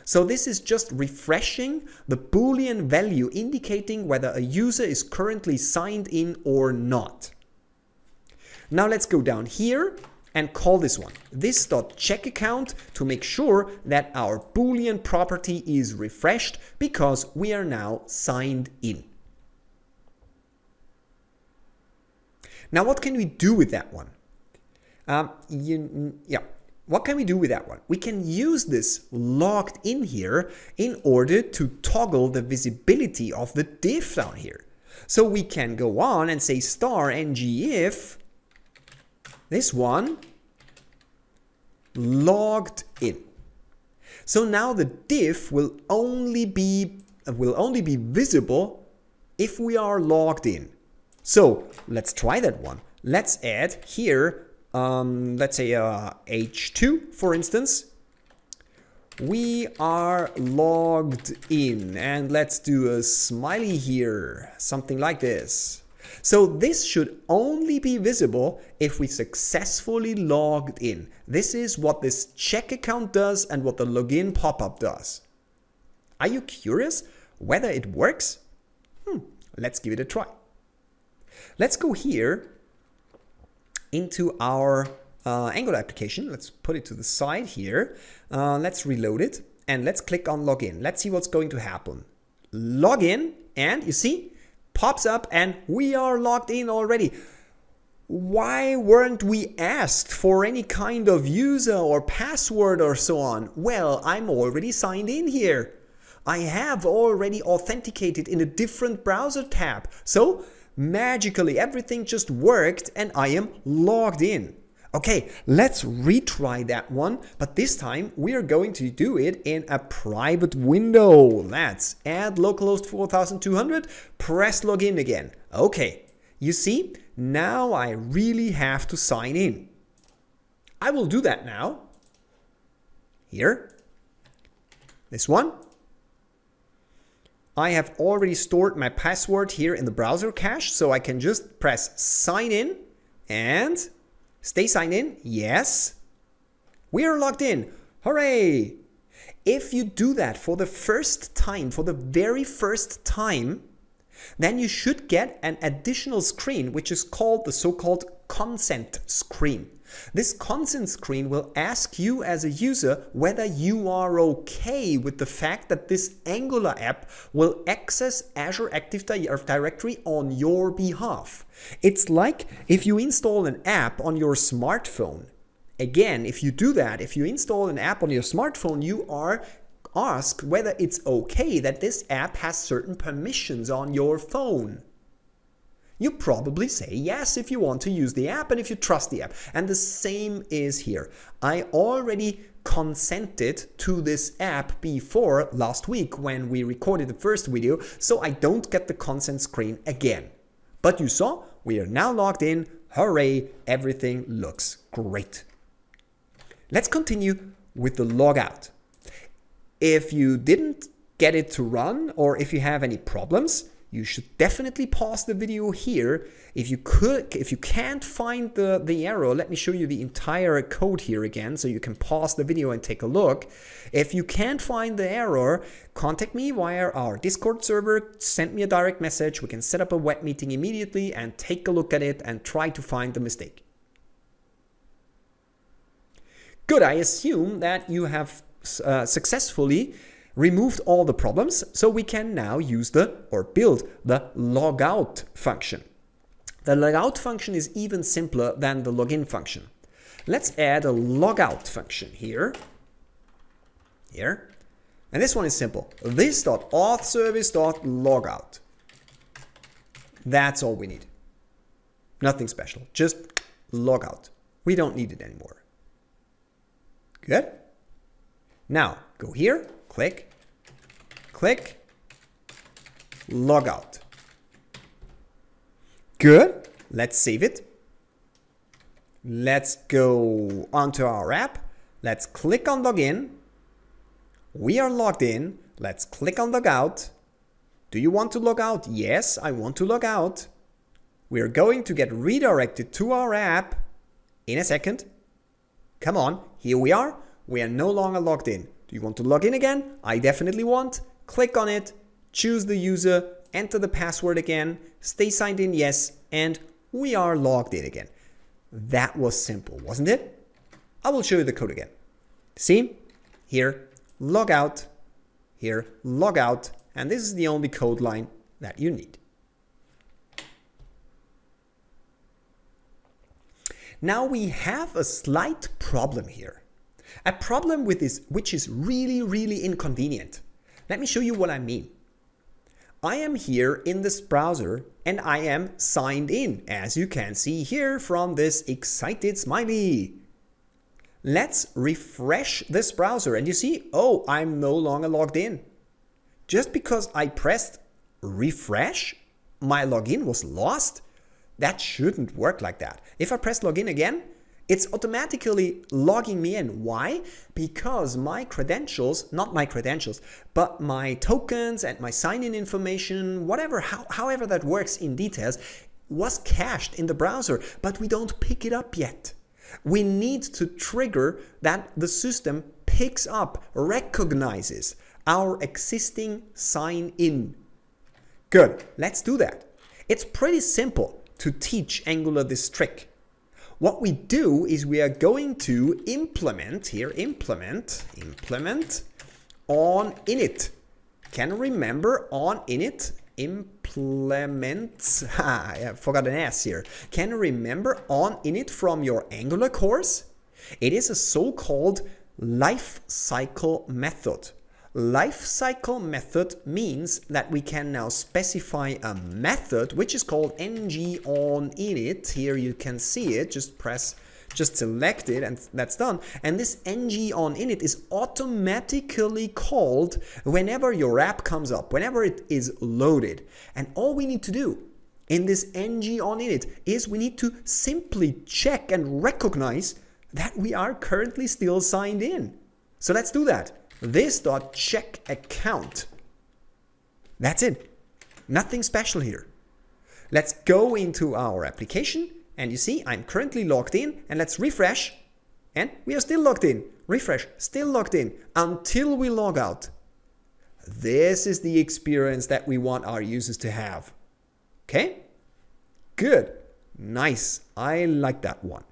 Speaker 1: So this is just refreshing the Boolean value indicating whether a user is currently signed in or not. Now let's go down here and call this one, this.checkAccount, to make sure that our Boolean property is refreshed because we are now signed in. Now what can we do with that one? What can we do with that one? We can use this logged in here in order to toggle the visibility of the div down here. So we can go on and say *ngIf this one logged in. So now the div will only be visible if we are logged in. So let's try that one. Let's add here, let's say H2 for instance. We are logged in, and let's do a smiley here, something like this. So this should only be visible if we successfully logged in. This is what this check account does and what the login pop-up does. Are you curious whether it works? Let's give it a try. Let's go here into our Angular application. Let's put it to the side here. Let's reload it and let's click on login. Let's see what's going to happen. Login, and you see, pops up and we are logged in already. Why weren't we asked for any kind of user or password or so on? Well, I'm already signed in here. I have already authenticated in a different browser tab. So magically everything just worked and I am logged in. Okay, let's retry that one, but this time we are going to do it in a private window. Let's add localhost 4200, press login again. Okay, you see, now I really have to sign in. I will do that now. Here, this one. I have already stored my password here in the browser cache, so I can just press sign in and stay signed in. Yes. We are logged in. Hooray. If you do that for the first time, for the very first time, then you should get an additional screen, which is called the so-called consent screen. This consent screen will ask you as a user whether you are okay with the fact that this Angular app will access Azure Active Directory on your behalf. It's like if you install an app on your smartphone. Again, if you do that, if you install an app on your smartphone, you are asked whether it's okay that this app has certain permissions on your phone. You probably say yes if you want to use the app and if you trust the app. And the same is here. I already consented to this app before last week when we recorded the first video, so I don't get the consent screen again. But you saw, we are now logged in. Hooray, everything looks great. Let's continue with the logout. If you didn't get it to run, or if you have any problems, you should definitely pause the video here. If you can't find the error, let me show you the entire code here again so you can pause the video and take a look. If you can't find the error, contact me via our Discord server, send me a direct message. We can set up a web meeting immediately and take a look at it and try to find the mistake. Good, I assume that you have successfully removed all the problems, so we can now use build the logout function. The logout function is even simpler than the login function. Let's add a logout function here. And this one is simple. This.authService.logout. That's all we need. Nothing special, just logout. We don't need it anymore. Good. Now go here, click, logout. Good. Let's save it. Let's go onto our app. Let's click on login. We are logged in. Let's click on logout. Do you want to log out? Yes, I want to log out. We're going to get redirected to our app in a second. Come on, here we are. We are no longer logged in. Do you want to log in again? I definitely want. Click on it, choose the user, enter the password again, stay signed in, yes, and we are logged in again. That was simple, wasn't it? I will show you the code again. See? Here, log out. Here, log out. And this is the only code line that you need. Now we have a slight problem here. A problem with this, which is really, really inconvenient. Let me show you what I mean. I am here in this browser and I am signed in, as you can see here from this excited smiley. Let's refresh this browser and you see, oh, I'm no longer logged in. Just because I pressed refresh, my login was lost? That shouldn't work like that. If I press login again, it's automatically logging me in. Why? Because my credentials, not my credentials, but my tokens and my sign-in information, whatever, however that works in details, was cached in the browser, but we don't pick it up yet. We need to trigger that the system picks up, recognizes our existing sign-in. Good, let's do that. It's pretty simple to teach Angular this trick. What we do is we are going to implement here, implement on init. Can you remember on init? Implements, I forgot an S here. Can you remember on init from your Angular course? It is a so-called life cycle method. Life cycle method means that we can now specify a method which is called ng-on-init. Here you can see it, just select it and that's done. And this ng-on-init is automatically called whenever your app comes up, whenever it is loaded. And all we need to do in this ng-on-init is we need to simply check and recognize that we are currently still signed in. So let's do that. This.checkAccount. That's it. Nothing special here. Let's go into our application and you see I'm currently logged in and let's refresh and we are still logged in. Refresh, still logged in until we log out. This is the experience that we want our users to have. Okay? Good. Nice. I like that one.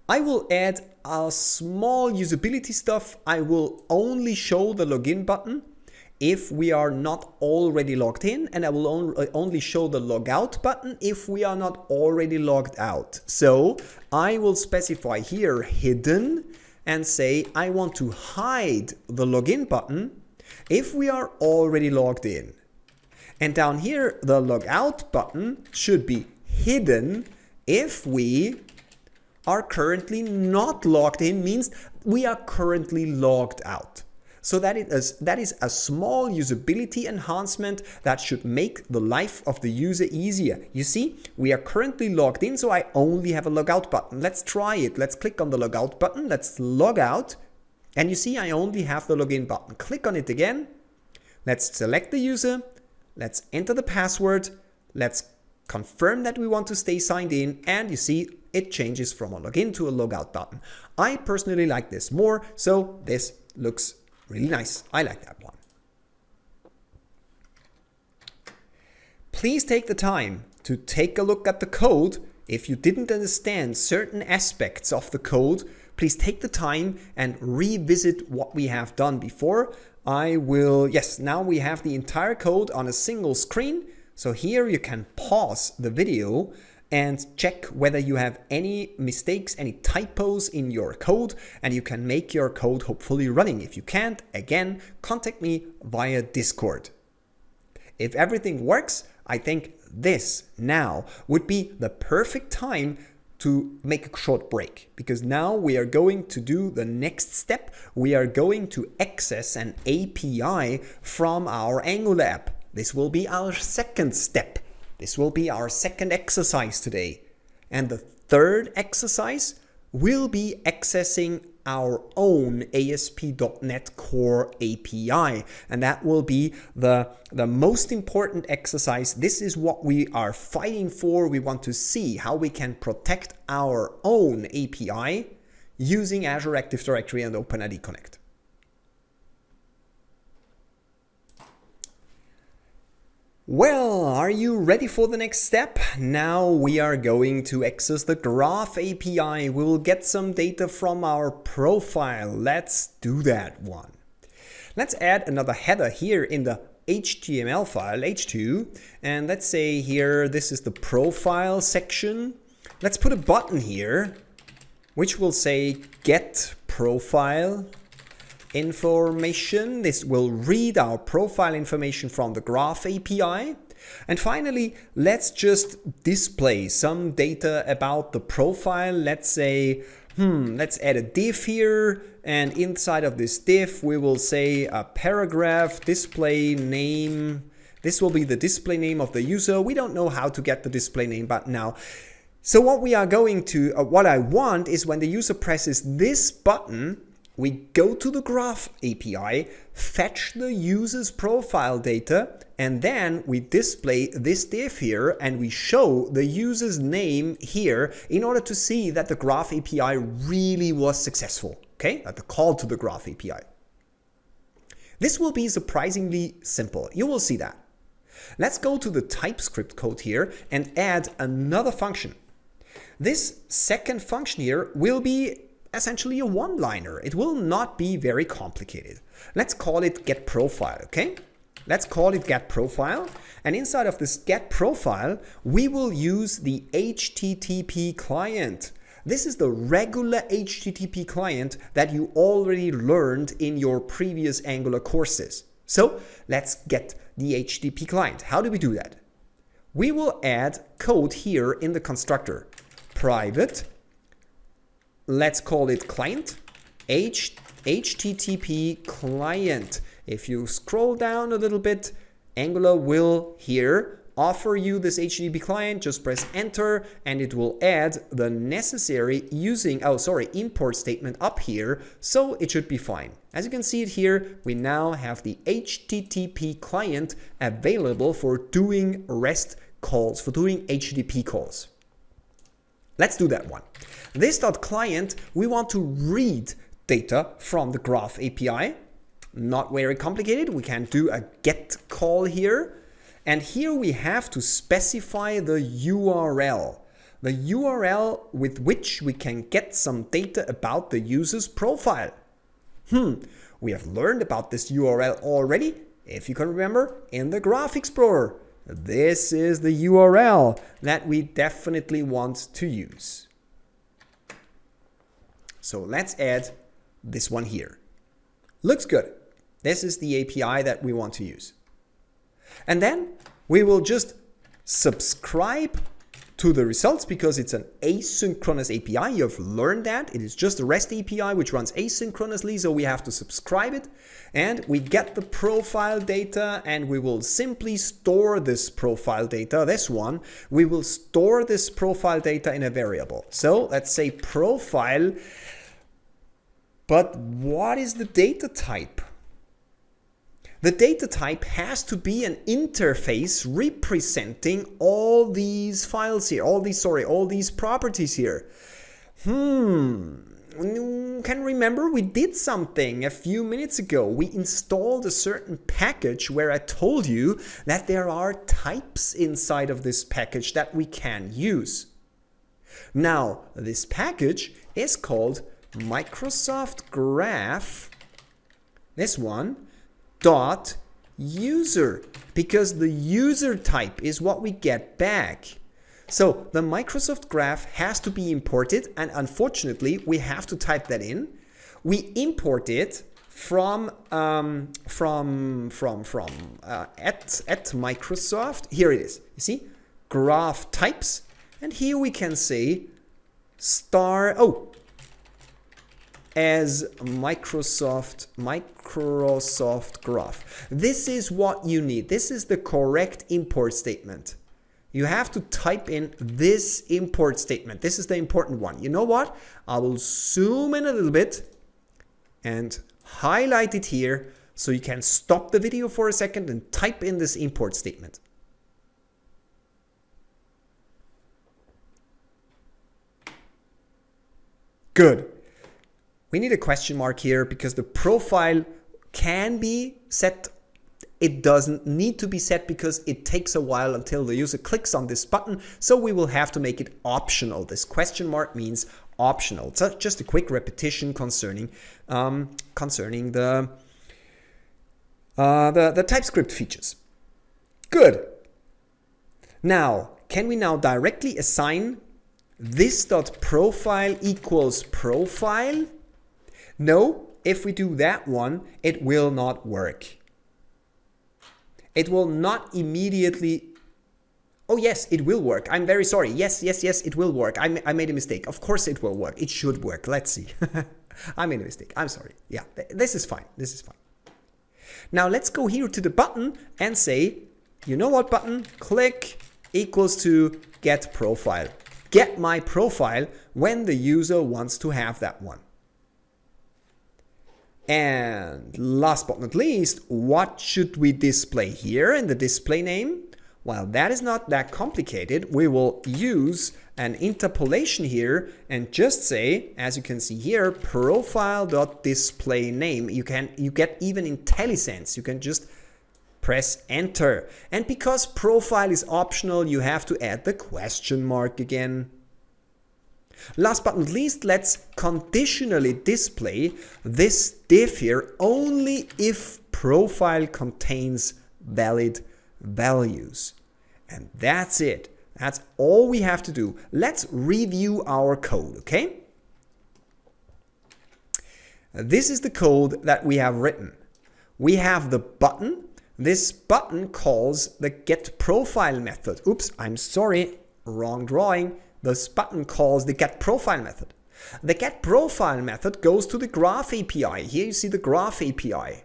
Speaker 1: I will add a small usability stuff. I will only show the login button if we are not already logged in, and I will only show the logout button if we are not already logged out. So I will specify here hidden and say I want to hide the login button if we are already logged in. And down here, the logout button should be hidden if we are currently not logged in, means we are currently logged out. So that is a small usability enhancement that should make the life of the user easier. You see, we are currently logged in, so I only have a logout button. Let's try it. Let's click on the logout button. Let's log out. And you see, I only have the login button. Click on it again. Let's select the user. Let's enter the password. Let's confirm that we want to stay signed in. And you see, it changes from a login to a logout button. I personally like this more, so this looks really nice. I like that one. Please take the time to take a look at the code. If you didn't understand certain aspects of the code, please take the time and revisit what we have done before. Now we have the entire code on a single screen. So here you can pause the video and check whether you have any mistakes, any typos in your code, and you can make your code hopefully running. If you can't, again, contact me via Discord. If everything works, I think this now would be the perfect time to make a short break, because now we are going to do the next step. We are going to access an API from our Angular app. This will be our second step. This will be our second exercise today. And the third exercise will be accessing our own ASP.NET Core API. And that will be the most important exercise. This is what we are fighting for. We want to see how we can protect our own API using Azure Active Directory and OpenID Connect. Well, are you ready for the next step? Now we are going to access the Graph API. We will get some data from our profile. Let's do that one. Let's add another header here in the HTML file, h2. And let's say here, this is the profile section. Let's put a button here, which will say get profile information. This will read our profile information from the Graph API. And finally, let's just display some data about the profile. Let's say, let's add a div here. And inside of this div, we will say a paragraph display name. This will be the display name of the user. We don't know how to get the display name, but now. So what we are going to, what I want is when the user presses this button, we go to the Graph API, fetch the user's profile data, and then we display this div here and we show the user's name here in order to see that the Graph API really was successful, okay? That the call to the Graph API. This will be surprisingly simple. You will see that. Let's go to the TypeScript code here and add another function. This second function here will be essentially a one-liner. It will not be very complicated. Let's call it getProfile, okay? Let's call it getProfile. And inside of this getProfile, we will use the HTTP client. This is the regular HTTP client that you already learned in your previous Angular courses. So let's get the HTTP client. How do we do that? We will add code here in the constructor. Private, let's call it client, HTTP client. If you scroll down a little bit, Angular will here offer you this HTTP client. Just press enter and it will add the necessary import statement up here. So it should be fine. As you can see it here, we now have the HTTP client available for doing REST calls, for doing HTTP calls. Let's do that one. This .client, we want to read data from the Graph API. Not very complicated. We can do a get call here. And here we have to specify the URL. The URL with which we can get some data about the user's profile. We have learned about this URL already, if you can remember, in the Graph Explorer. This is the URL that we definitely want to use. So let's add this one here. Looks good. This is the API that we want to use. And then we will just subscribe to the results because it's an asynchronous API. You've learned that. It is just a REST API which runs asynchronously, so we have to subscribe it. And we get the profile data, and we will simply store this profile data, this one. We will store this profile data in a variable. So let's say profile, but what is the data type? The data type has to be an interface representing all these files here, all these properties here. Can remember we did something a few minutes ago. We installed a certain package where I told you that there are types inside of this package that we can use. Now, this package is called Microsoft Graph, this one, dot user, because the user type is what we get back. So the Microsoft Graph has to be imported, and unfortunately we have to type that in. We import it from Microsoft. Here it is. You see, graph types, and here we can say as Microsoft Graph. This is what you need. This is the correct import statement. You have to type in this import statement. This is the important one. You know what? I will zoom in a little bit and highlight it here so you can stop the video for a second and type in this import statement. Good. We need a question mark here because the profile can be set. It doesn't need to be set because it takes a while until the user clicks on this button. So we will have to make it optional. This question mark means optional. So just a quick repetition concerning the TypeScript features. Good. Now, can we now directly assign this.profile equals profile? No, if we do that one, it will not work. It will not immediately. Oh yes, it will work. I'm very sorry. Yes, it will work. I made a mistake. Of course it will work. It should work. Let's see. I made a mistake. I'm sorry. Yeah, this is fine. This is fine. Now let's go here to the button and say, you know what button? Click equals to get profile. Get my profile when the user wants to have that one. And last but not least, what should we display here in the display name? Well, that is not that complicated. We will use an interpolation here and just say, as you can see here, profile.displayName. You get even IntelliSense. You can just press enter. And because profile is optional, you have to add the question mark again. Last but not least, let's conditionally display this div here only if profile contains valid values. And that's it. That's all we have to do. Let's review our code, okay? This is the code that we have written. We have the button. This button calls the getProfile method. Oops, I'm sorry, wrong drawing. This button calls the getProfile method. The getProfile method goes to the Graph API. Here you see the Graph API.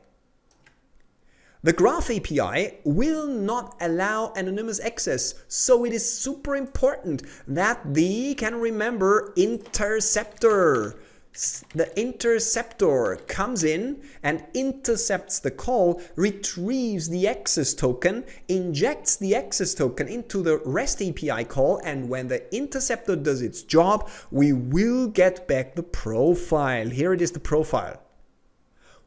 Speaker 1: The Graph API will not allow anonymous access, so it is super important that we can remember interceptor. The interceptor comes in and intercepts the call, retrieves the access token, injects the access token into the REST API call, and when the interceptor does its job, we will get back the profile. Here it is, the profile.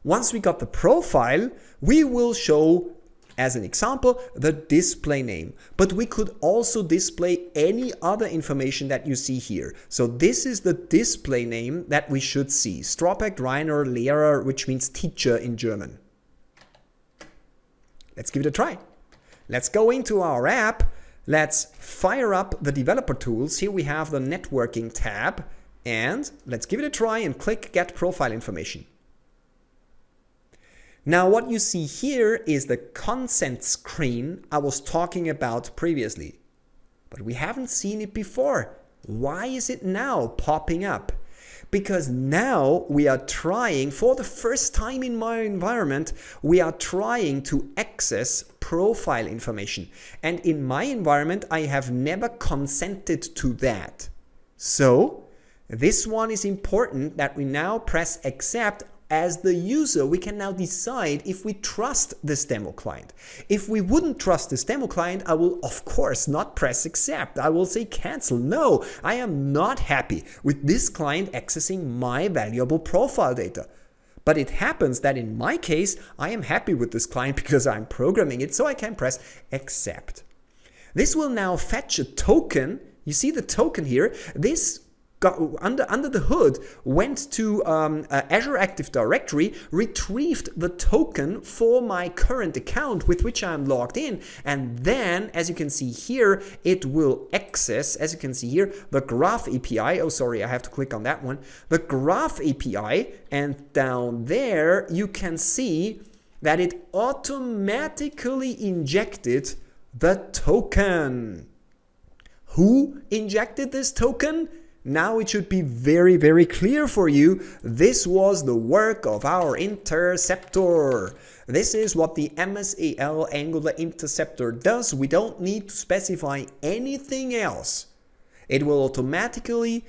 Speaker 1: Once we got the profile, we will show, as an example, the display name. But we could also display any other information that you see here. So this is the display name that we should see. Stropek, Rainer, Lehrer, which means teacher in German. Let's give it a try. Let's go into our app. Let's fire up the developer tools. Here we have the networking tab. And let's give it a try and click Get Profile Information. Now what you see here is the consent screen I was talking about previously. but we haven't seen it before. Why is it now popping up? Because now we are trying, for the first time in my environment, we are trying to access profile information. And in my environment, I have never consented to that. So this one is important that we now press accept. As the user, we can now decide if we trust this demo client. If we wouldn't trust this demo client, I will of course not press accept. I will say cancel. No, I am not happy with this client accessing my valuable profile data. But it happens that in my case, I am happy with this client because I'm programming it, so I can press accept. This will now fetch a token. You see the token here. This got under the hood, went to Azure Active Directory, retrieved the token for my current account with which I'm logged in, and then, as you can see here, it will access, as you can see here, the Graph API. Oh, sorry, I have to click on that one. The Graph API, and down there you can see that it automatically injected the token. Who injected this token? Now it should be very, very clear for you. This was the work of our interceptor. This is what the MSAL Angular interceptor does. We don't need to specify anything else. It will automatically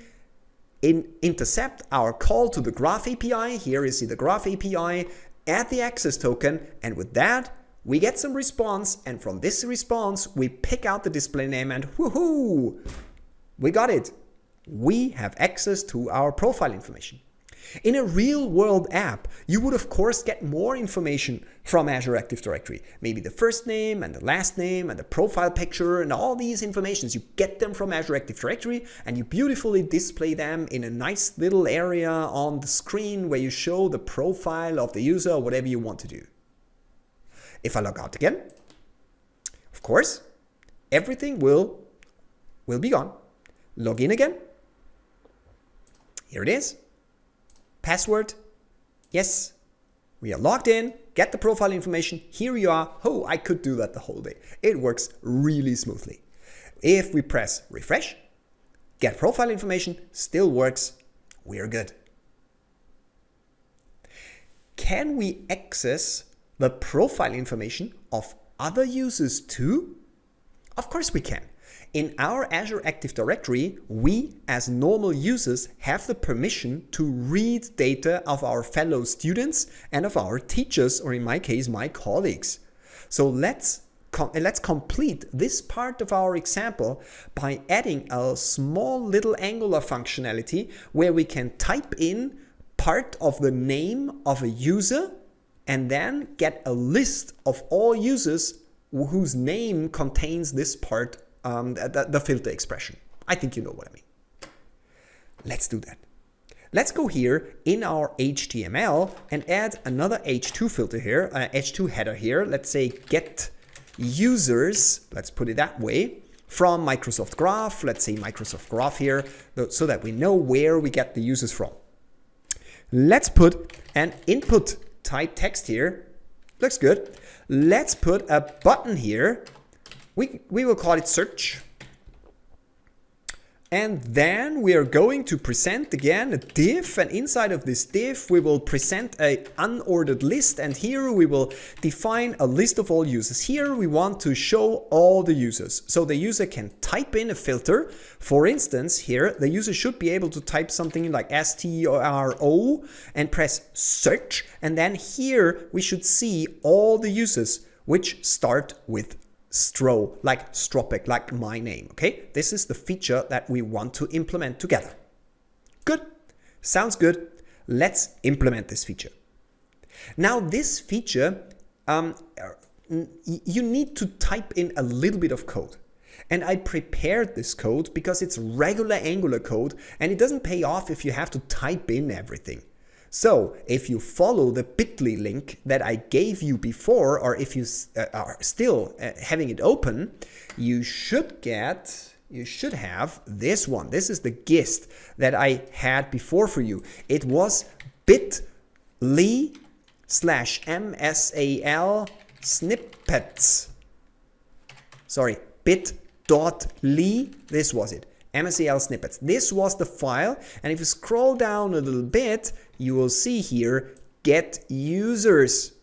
Speaker 1: intercept our call to the Graph API. Here you see the Graph API, add the access token, and with that, we get some response. And from this response, we pick out the display name and woohoo! We got it. We have access to our profile information. In a real-world app, you would of course get more information from Azure Active Directory. Maybe the first name and the last name and the profile picture and all these informations. You get them from Azure Active Directory and you beautifully display them in a nice little area on the screen where you show the profile of the user or whatever you want to do. If I log out again, of course, everything will be gone. Log in again. Here it is. Password. Yes, we are logged in. Get the profile information. Here you are. Oh, I could do that the whole day. It works really smoothly. If we press refresh, get profile information, still works. We are good. Can we access the profile information of other users too? Of course we can. In our Azure Active Directory, we as normal users have the permission to read data of our fellow students and of our teachers, or in my case, my colleagues. So let's complete this part of our example by adding a small little Angular functionality where we can type in part of the name of a user and then get a list of all users whose name contains this part, the filter expression. I think you know what I mean. Let's do that. Let's go here in our HTML and add another H2 filter here, H2 header here. Let's say get users, let's put it that way, from Microsoft Graph. Let's say Microsoft Graph here, so that we know where we get the users from. Let's put an input type text here. Looks good. Let's put a button here. We will call it search. And then we are going to present again a div, and inside of this div we will present an unordered list, and here we will define a list of all users. Here we want to show all the users, so the user can type in a filter. For instance, here the user should be able to type something like STRO and press search, and then here we should see all the users which start with Stro, like Stropik, like my name, okay? This is the feature that we want to implement together. Good, sounds good. Let's implement this feature. Now this feature, you need to type in a little bit of code. And I prepared this code because it's regular Angular code and it doesn't pay off if you have to type in everything. So if you follow the bit.ly link that I gave you before, or if you are still having it open, you should have this one. This is the gist that I had before for you. It was bit.ly/MSAL snippets. Sorry, bit.ly/MSAL .ly, this was it. MSAL snippets. This was the file, and if you scroll down a little bit, you will see here get users.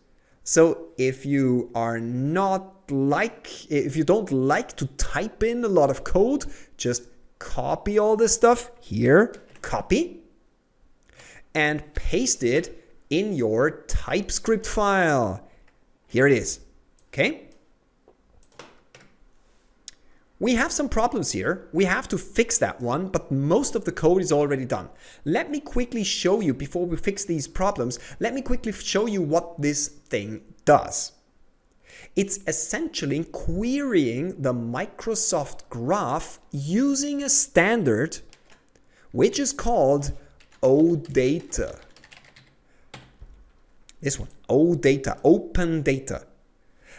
Speaker 1: So if you don't like to type in a lot of code, just copy all this stuff here, copy, and paste it in your TypeScript file. Here it is. Okay. We have some problems here. We have to fix that one, but most of the code is already done. Let me quickly show you, before we fix these problems, let me quickly show you what this thing does. It's essentially querying the Microsoft Graph using a standard which is called OData. This one, OData, Open Data.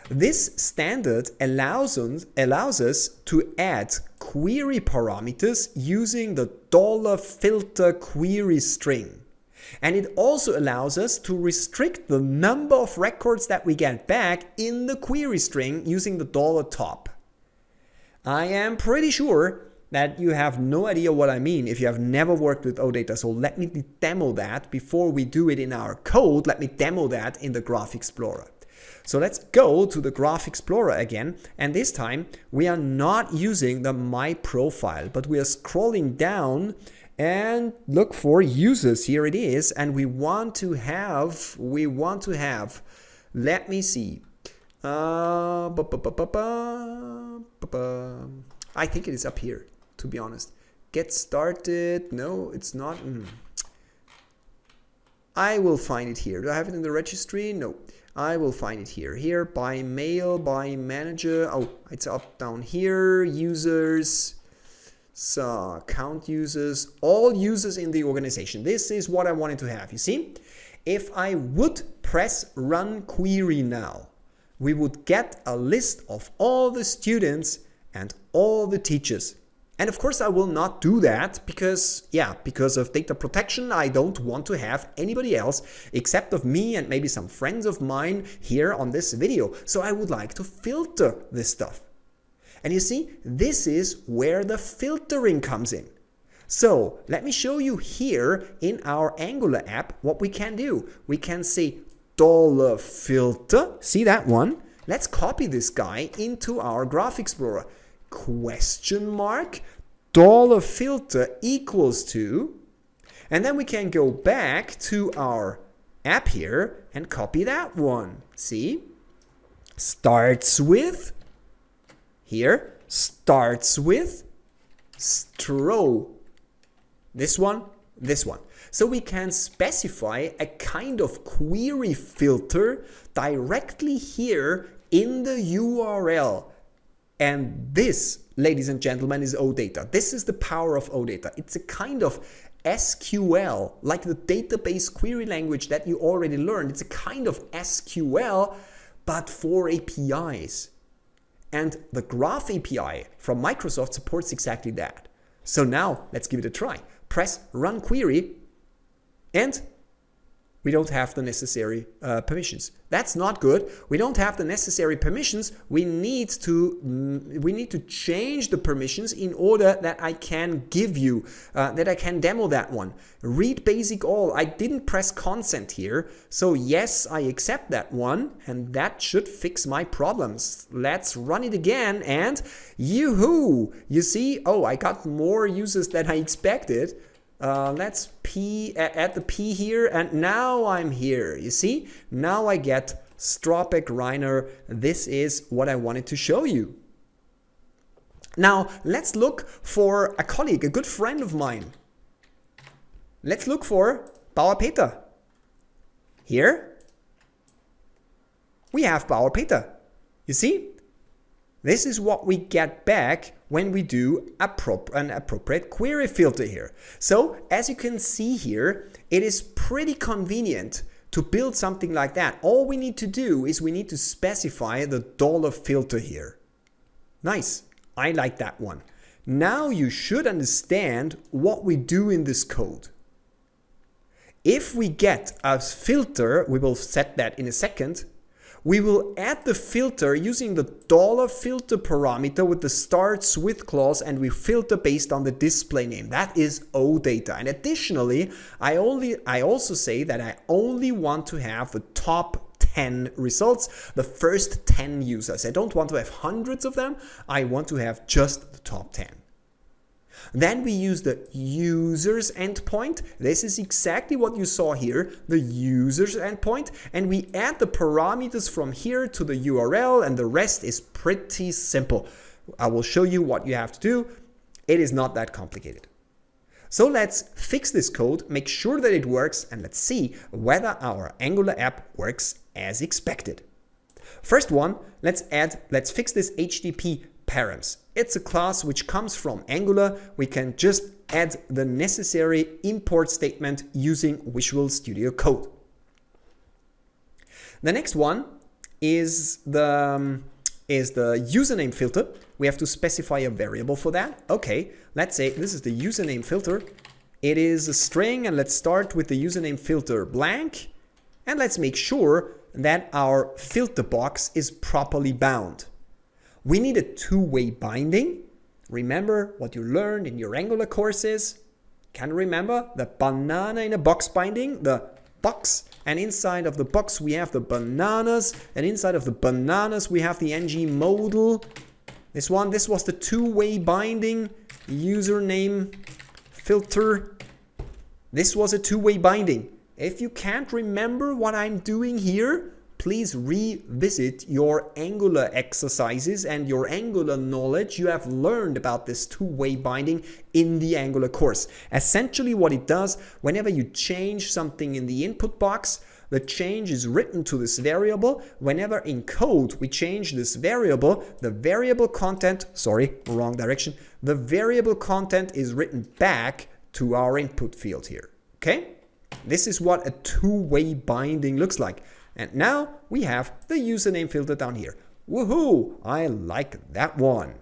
Speaker 1: This standard allows us to add query parameters using the $filter query string. And it also allows us to restrict the number of records that we get back in the query string using the $top. I am pretty sure that you have no idea what I mean if you have never worked with OData. So let me demo that before we do it in our code. Let me demo that in the Graph Explorer. So let's go to the Graph Explorer again, and this time we are not using the My Profile, but we are scrolling down and look for users. Here it is, and we want to have, let me see, I think it is up here, to be honest. Get started, no, it's not. I will find it here. Do I have it in the registry? No. I will find it here. Here, by mail, by manager. Oh, it's up down here. Users. So, count users. All users in the organization. This is what I wanted to have. You see? If I would press run query now, we would get a list of all the students and all the teachers. And of course I will not do that because of data protection. I don't want to have anybody else except of me and maybe some friends of mine here on this video. So I would like to filter this stuff. And you see, this is where the filtering comes in. So let me show you here in our Angular app what we can do. We can say $filter. See that one? Let's copy this guy into our Graph Explorer. Question mark $filter equals to, and then we can go back to our app here and copy that one. See? Starts with, here, starts with stro. This one, this one. So we can specify a kind of query filter directly here in the URL. And this, ladies and gentlemen, is OData. This is the power of OData. It's a kind of SQL, like the database query language that you already learned. It's a kind of SQL, but for APIs. And the Graph API from Microsoft supports exactly that. So now, let's give it a try. Press Run Query, and we don't have the necessary permissions. That's not good. We don't have the necessary permissions. We need to change the permissions in order that I can give you, that I can demo that one. Read basic all. I didn't press consent here. So yes, I accept that one, and that should fix my problems. Let's run it again, and yoo-hoo! You see, oh, I got more users than I expected. Let's add the P here, and now I'm here. You see, now I get Stropek Reiner. This is what I wanted to show you. Now let's look for a colleague, a good friend of mine. Let's look for Bauer Peter. Here we have Bauer Peter. You see, this is what we get back when we do an appropriate query filter here. So as you can see here, it is pretty convenient to build something like that. All we need to do is we need to specify the $filter here. Nice, I like that one. Now you should understand what we do in this code. If we get a filter, we will set that in a second. we will add the filter using the $filter parameter with the starts with clause, and we filter based on the display name. That is OData. And additionally, I also say that I only want to have the top 10 results, the first 10 users. I don't want to have hundreds of them. I want to have just the top 10. Then we use the users endpoint. This is exactly what you saw here, the users endpoint. And we add the parameters from here to the URL, and the rest is pretty simple. I will show you what you have to do. It is not that complicated. So let's fix this code, make sure that it works, and let's see whether our Angular app works as expected. First one, let's fix this HTTP params. It's a class which comes from Angular. We can just add the necessary import statement using Visual Studio Code. The next one is the username filter. We have to specify a variable for that. Okay, let's say this is the username filter. It is a string, and let's start with the username filter blank. And let's make sure that our filter box is properly bound. We need a two-way binding. Remember what you learned in your Angular courses? Can you remember the banana in a box binding? The box, and inside of the box we have the bananas, and inside of the bananas we have the ng modal. This was the two-way binding username filter. This was a two-way binding. If you can't remember what I'm doing here, please revisit your Angular exercises and your Angular knowledge you have learned about this two-way binding in the Angular course. Essentially what it does, whenever you change something in the input box, the change is written to this variable. Whenever in code we change this variable, the variable content, sorry, wrong direction, the variable content is written back to our input field here. Okay? This is what a two-way binding looks like. And now we have the username filter down here. Woohoo! I like that one.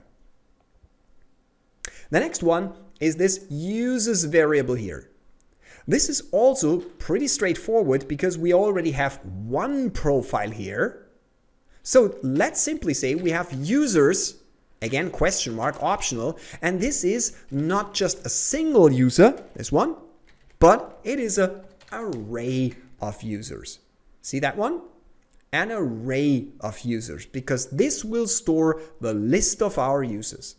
Speaker 1: The next one is this users variable here. This is also pretty straightforward because we already have one profile here. So let's simply say we have users, again question mark, optional, and this is not just a single user, this one, but it is an array of users. See that one? An array of users, because this will store the list of our users.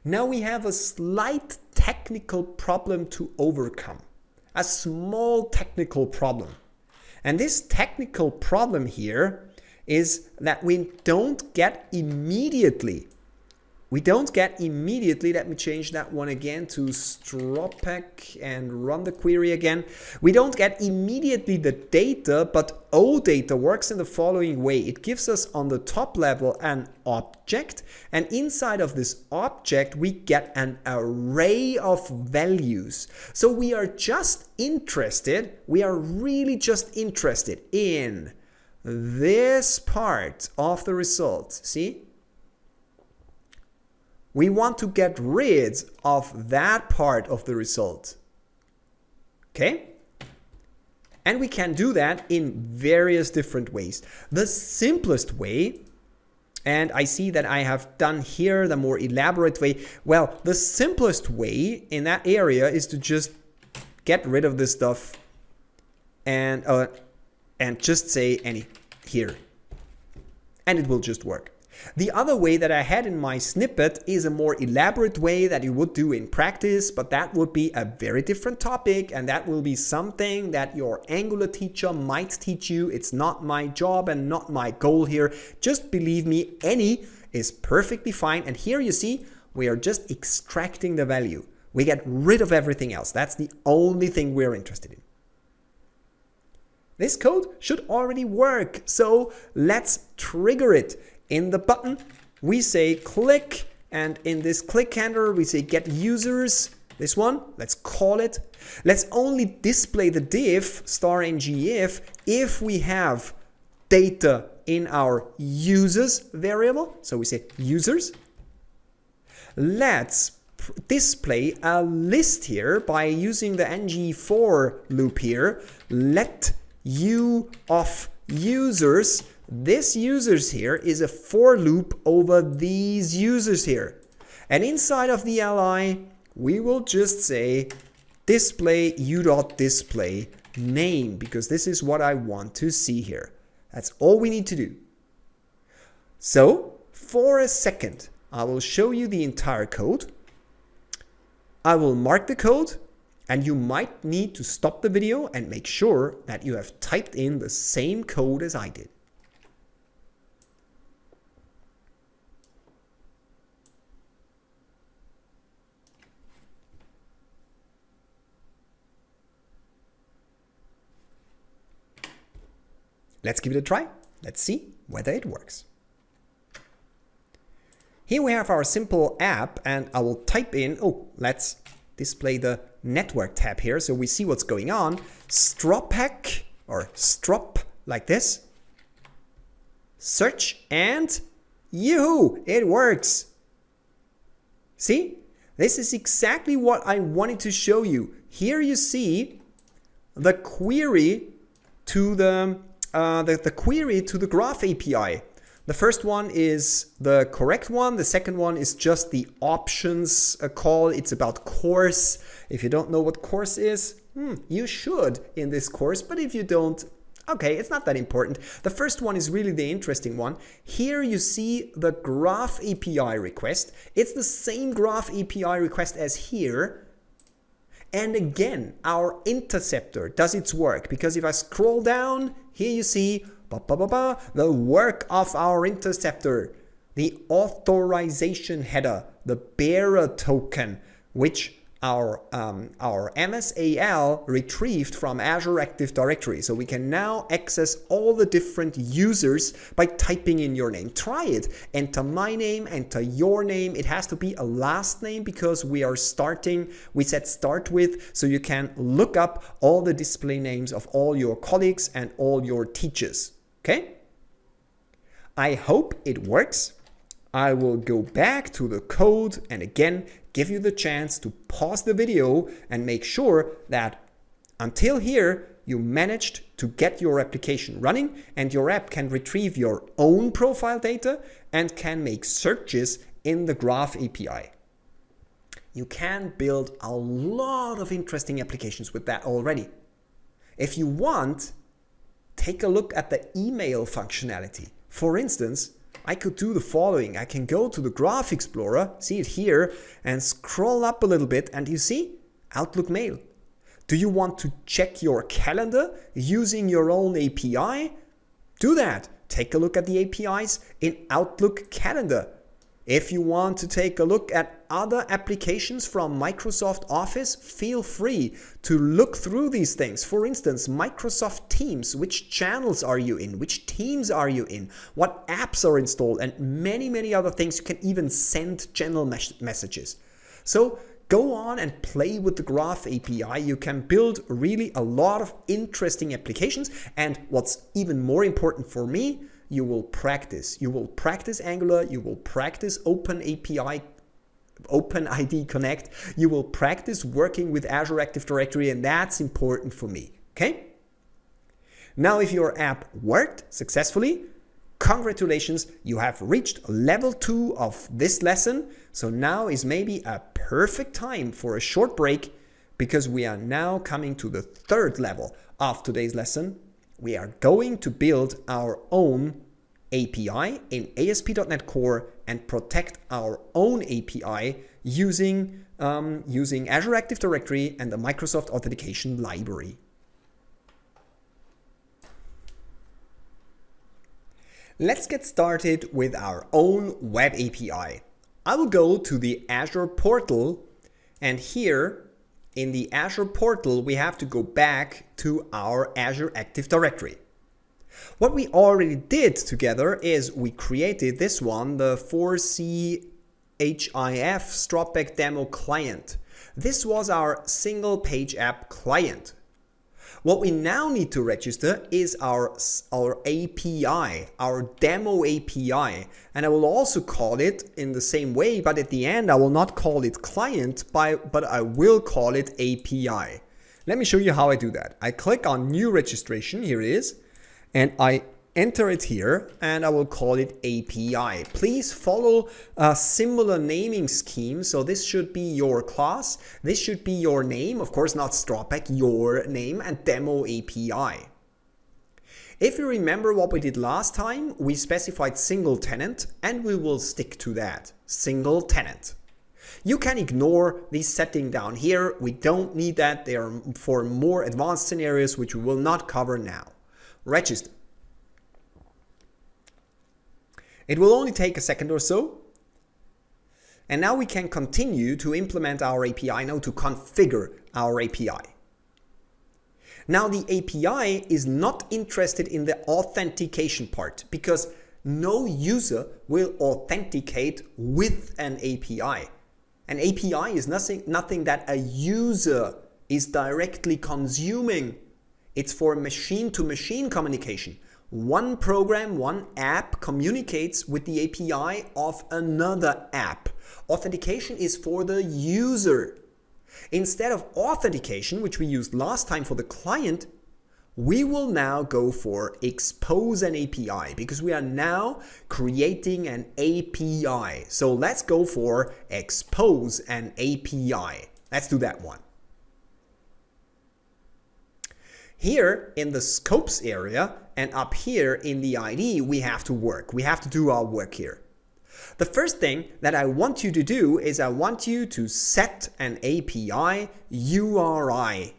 Speaker 1: Now we have a slight technical problem to overcome, a small technical problem. And this technical problem here is that we don't get immediately, let me change that one again to Stropek and run the query again. We don't get immediately the data, but OData works in the following way. It gives us on the top level an object, and inside of this object we get an array of values. So we are really just interested in this part of the result. See? We want to get rid of that part of the result. Okay? And we can do that in various different ways. The simplest way, and I see that I have done here the more elaborate way. Well, the simplest way in that area is to just get rid of this stuff and just say any here. And it will just work. The other way that I had in my snippet is a more elaborate way that you would do in practice, but that would be a very different topic, and that will be something that your Angular teacher might teach you. It's not my job and not my goal here. Just believe me, any is perfectly fine. And here you see, we are just extracting the value. We get rid of everything else. That's the only thing we're interested in. This code should already work, so let's trigger it. In the button, we say click, and in this click handler, we say get users. This one, let's call it. Let's only display the div *ngIf if we have data in our users variable. So we say users. Let's display a list here by using the ng for loop here. Let u of users. This users here is a for loop over these users here. And inside of the li, we will just say display u.display name, because this is what I want to see here. That's all we need to do. So for a second, I will show you the entire code. I will mark the code, and you might need to stop the video and make sure that you have typed in the same code as I did. Let's give it a try. Let's see whether it works. Here we have our simple app, and I will type in, let's display the network tab here so we see what's going on. Strophack or strop like this. Search and yoo-hoo, it works. See, this is exactly what I wanted to show you. Here you see the query to the query to the Graph API. The first one is the correct one. The second one is just the options call. It's about course. If you don't know what course is, you should in this course. But if you don't, okay, it's not that important. The first one is really the interesting one. Here you see the Graph API request. It's the same Graph API request as here. And again, our interceptor does its work, because if I scroll down, here you see the work of our interceptor, the authorization header, the bearer token, which our MSAL retrieved from Azure Active Directory. So we can now access all the different users by typing in your name. Try it. Enter my name, enter your name. It has to be a last name because we said start with, so you can look up all the display names of all your colleagues and all your teachers. Okay? I hope it works. I will go back to the code and again give you the chance to pause the video and make sure that until here you managed to get your application running and your app can retrieve your own profile data and can make searches in the Graph API. You can build a lot of interesting applications with that already. If you want, take a look at the email functionality. For instance, I could do the following. I can go to the Graph Explorer, see it here, and scroll up a little bit, and you see Outlook Mail. Do you want to check your calendar using your own API? Do that. Take a look at the APIs in Outlook Calendar. If you want to take a look at other applications from Microsoft Office, feel free to look through these things. For instance, Microsoft Teams, which channels are you in? Which teams are you in? What apps are installed? And many, many other things. You can even send general messages. So go on and play with the Graph API. You can build really a lot of interesting applications. And what's even more important for me, you will practice. You will practice Angular. You will practice OpenID Connect. You will practice working with Azure Active Directory, and that's important for me. Okay? Now, if your app worked successfully, congratulations, you have reached level 2 of this lesson. So now is maybe a perfect time for a short break, because we are now coming to the 3rd level of today's lesson. We are going to build our own API in ASP.NET Core and protect our own API using Azure Active Directory and the Microsoft Authentication library. Let's get started with our own web API. I will go to the Azure portal, and here in the Azure portal, we have to go back to our Azure Active Directory. What we already did together is we created this one, the 4CHIF Stropback Demo Client. This was our single page app client. What we now need to register is our API, our demo API. And I will also call it in the same way, but at the end I will not call it client, but I will call it API. Let me show you how I do that. I click on new registration, here it is. and I enter it here, and I will call it API. Please follow a similar naming scheme. So this should be your class. This should be your name, of course not Strawpack, your name, and demo API. If you remember what we did last time, we specified single tenant, and we will stick to that. Single tenant. You can ignore this setting down here. We don't need that. They are for more advanced scenarios, which we will not cover now. Register. It will only take a second or so. And now we can continue to implement our API, now to configure our API. Now the API is not interested in the authentication part because no user will authenticate with an API. An API is nothing that a user is directly consuming. It's for machine-to-machine communication. One program, one app communicates with the API of another app. Authentication is for the user. Instead of authentication, which we used last time for the client, we will now go for expose an API because we are now creating an API. So let's go for expose an API. Let's do that one. Here in the scopes area and up here in the ID, we have to work. We have to do our work here. The first thing that I want you to do is I want you to set an API URI.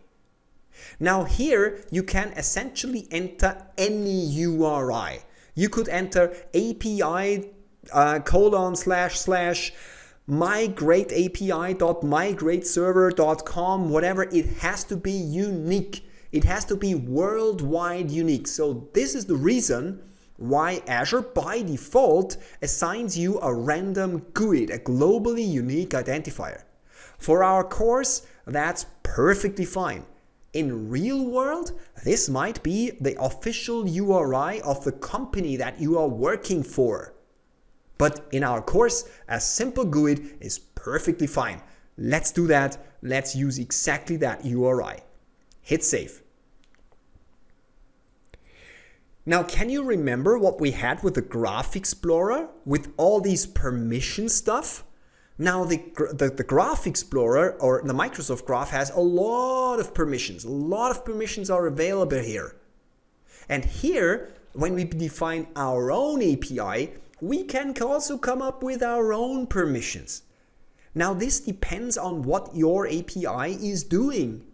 Speaker 1: Now here you can essentially enter any URI. You could enter API //migrateapi.migrateserver.com, whatever. It has to be unique. It has to be worldwide unique. So this is the reason why Azure by default assigns you a random GUID, a globally unique identifier. For our course, that's perfectly fine. In real world, this might be the official URI of the company that you are working for. But in our course, a simple GUID is perfectly fine. Let's do that. Let's use exactly that URI. Hit save. Now, can you remember what we had with the Graph Explorer with all these permission stuff? Now, the Graph Explorer or the Microsoft Graph has a lot of permissions. A lot of permissions are available here. And here, when we define our own API, we can also come up with our own permissions. Now, this depends on what your API is doing.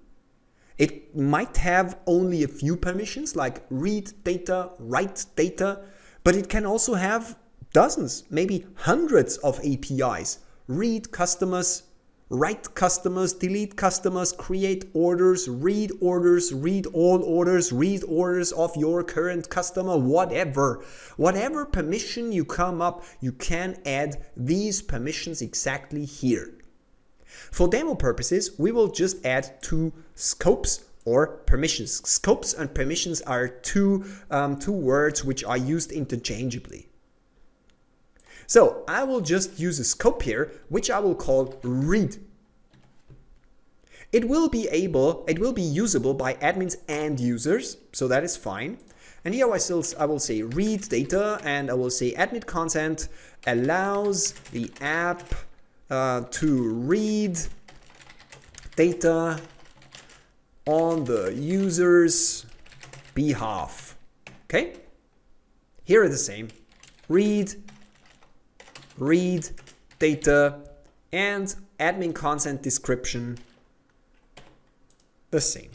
Speaker 1: It might have only a few permissions like read data, write data, but it can also have dozens, maybe hundreds of APIs. Read customers, write customers, delete customers, create orders, read all orders, read orders of your current customer, whatever. Whatever permission you come up, you can add these permissions exactly here. For demo purposes, we will just add two scopes or permissions. Scopes and permissions are two words which are used interchangeably. So I will just use a scope here, which I will call read. It will be usable by admins and users, so that is fine. And here I will say read data, and I will say admin consent allows the app to read data on the user's behalf. Okay? Here are the same. Read data and admin consent description the same.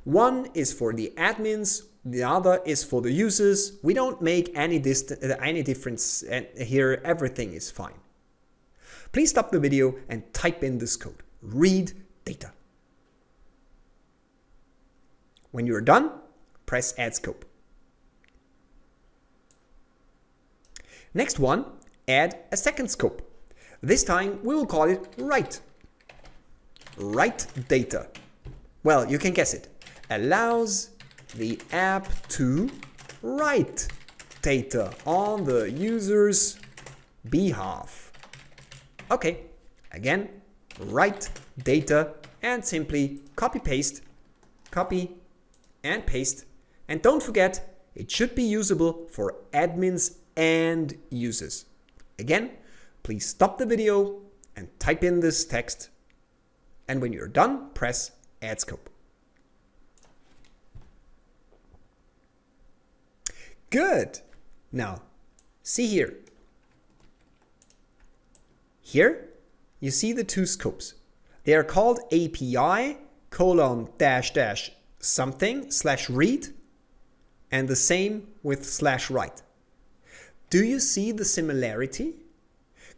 Speaker 1: One is for the admins, the other is for the users. We don't make any difference here. Everything is fine. Please stop the video and type in this code. Read data. When you're done, press add scope. Next one, add a second scope. This time we will call it write. Write data. Well, you can guess it. Allows the app to write data on the user's behalf. Okay, again, write data and simply copy and paste. And don't forget, It should be usable for admins and users. Again, please stop the video and type in this text. And when you're done, press Add Scope. Good. Now, see here. Here, you see the two scopes. They are called API :/ something /read, and the same with /write. Do you see the similarity?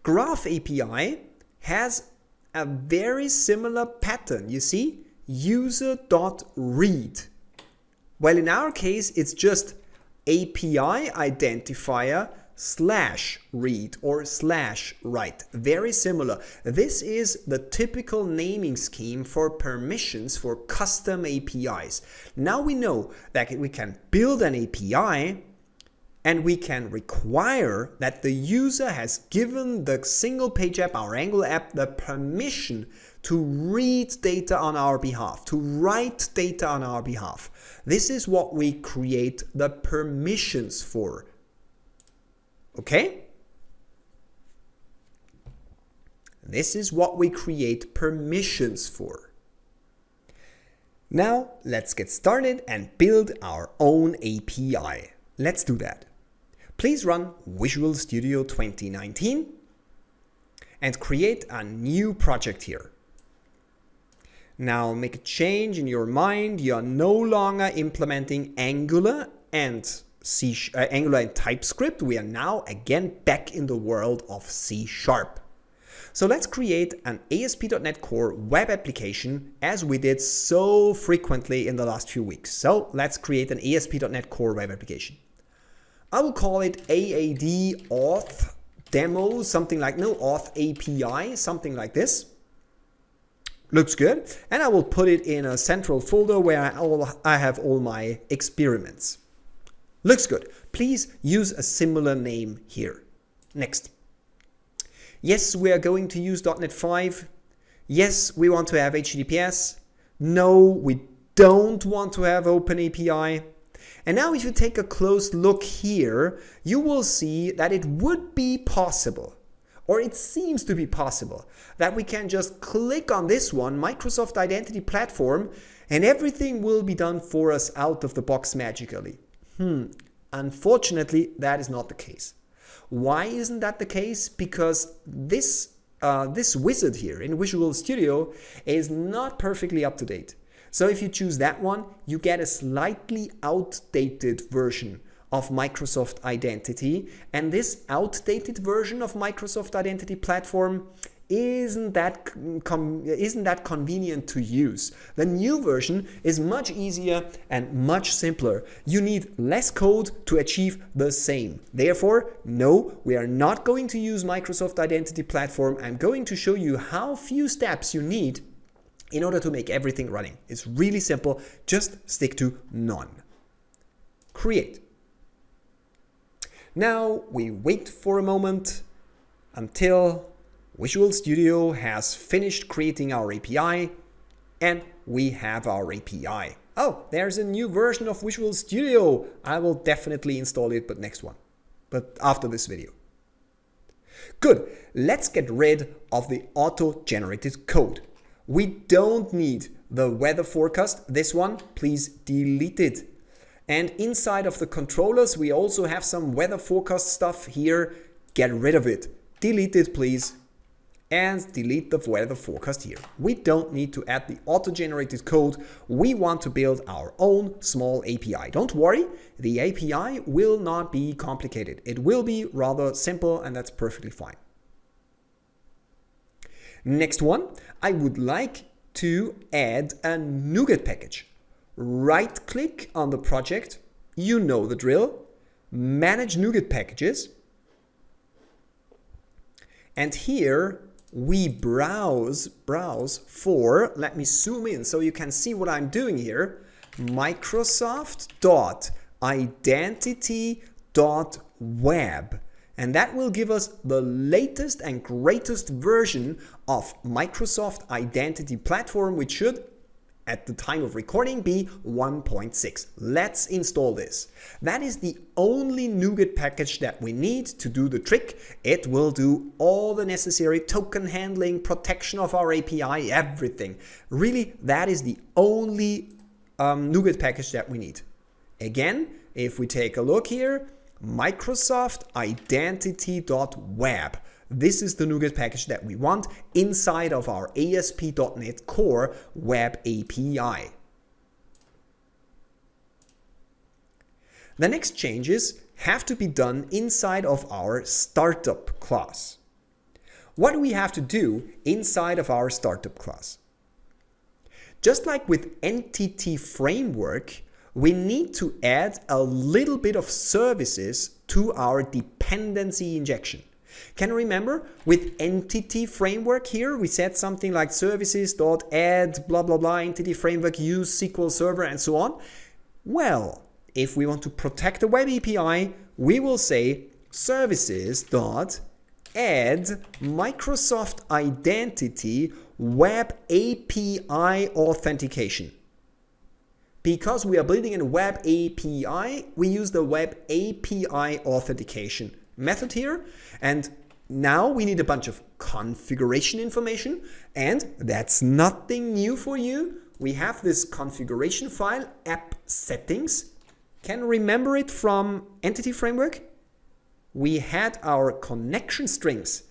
Speaker 1: Graph API has a very similar pattern. You see, user.read. Well, in our case, it's just API identifier /read or /write. Very similar. This is the typical naming scheme for permissions for custom APIs. Now we know that we can build an API and we can require that the user has given the single page app, our Angular app, the permission to read data on our behalf, to write data on our behalf. This is what we create the permissions for. Okay? This is what we create permissions for. Now, let's get started and build our own API. Let's do that. Please run Visual Studio 2019 and create a new project here. Now, make a change in your mind. You are no longer implementing Angular and TypeScript. We are now again back in the world of C#. So let's create an ASP.NET Core web application as we did so frequently in the last few weeks. So let's create an ASP.NET Core web application. I will call it AAD auth demo, something like, no, auth API, something like this. Looks good. And I will put it in a central folder where I have all my experiments. Looks good. Please use a similar name here. Next. Yes, we are going to use .NET 5. Yes, we want to have HTTPS. No, we don't want to have OpenAPI. And now if you take a close look here, you will see that it would be possible, or it seems to be possible, that we can just click on this one, Microsoft Identity Platform, and everything will be done for us out of the box magically. Unfortunately, that is not the case. Why isn't that the case? Because this wizard here in Visual Studio is not perfectly up to date. So if you choose that one, you get a slightly outdated version of Microsoft Identity. And this outdated version of Microsoft Identity Platform isn't that convenient to use. The new version is much easier and much simpler. You need less code to achieve the same. Therefore, no, we are not going to use Microsoft Identity Platform. I'm going to show you how few steps you need in order to make everything running. It's really simple. Just stick to none. Create. Now we wait for a moment until Visual Studio has finished creating our API, and we have our API. Oh, there's a new version of Visual Studio. I will definitely install it, but next one. But after this video. Good. Let's get rid of the auto-generated code. We don't need the weather forecast. This one, please delete it. And inside of the controllers, we also have some weather forecast stuff here. Get rid of it. Delete it, please. And delete the weather forecast here. We don't need to add the auto-generated code. We want to build our own small API. Don't worry, the API will not be complicated. It will be rather simple, and that's perfectly fine. Next one, I would like to add a NuGet package. Right-click on the project, you know the drill, manage NuGet packages, and here we browse for, let me zoom in so you can see what I'm doing here, Microsoft.identity.web. And that will give us the latest and greatest version of Microsoft Identity Platform, which should, at the time of recording be 1.6. Let's install this. That is the only NuGet package that we need to do the trick. It will do all the necessary token handling, protection of our API, everything. Really, that is the only NuGet package that we need. Again, if we take a look here, Microsoft Identity.web. This is the NuGet package that we want inside of our ASP.NET Core Web API. The next changes have to be done inside of our startup class. What do we have to do inside of our startup class? Just like with Entity Framework, we need to add a little bit of services to our dependency injection. Can you remember with Entity Framework here, we said something like services.add blah blah blah entity framework use SQL Server and so on? Well, if we want to protect the web API, we will say services.add Microsoft Identity Web API Authentication. Because we are building a web API, we use the web API authentication method here, and now we need a bunch of configuration information, and that's nothing new for you. We have this configuration file, app settings. Can you remember it from Entity Framework? We had our connection strings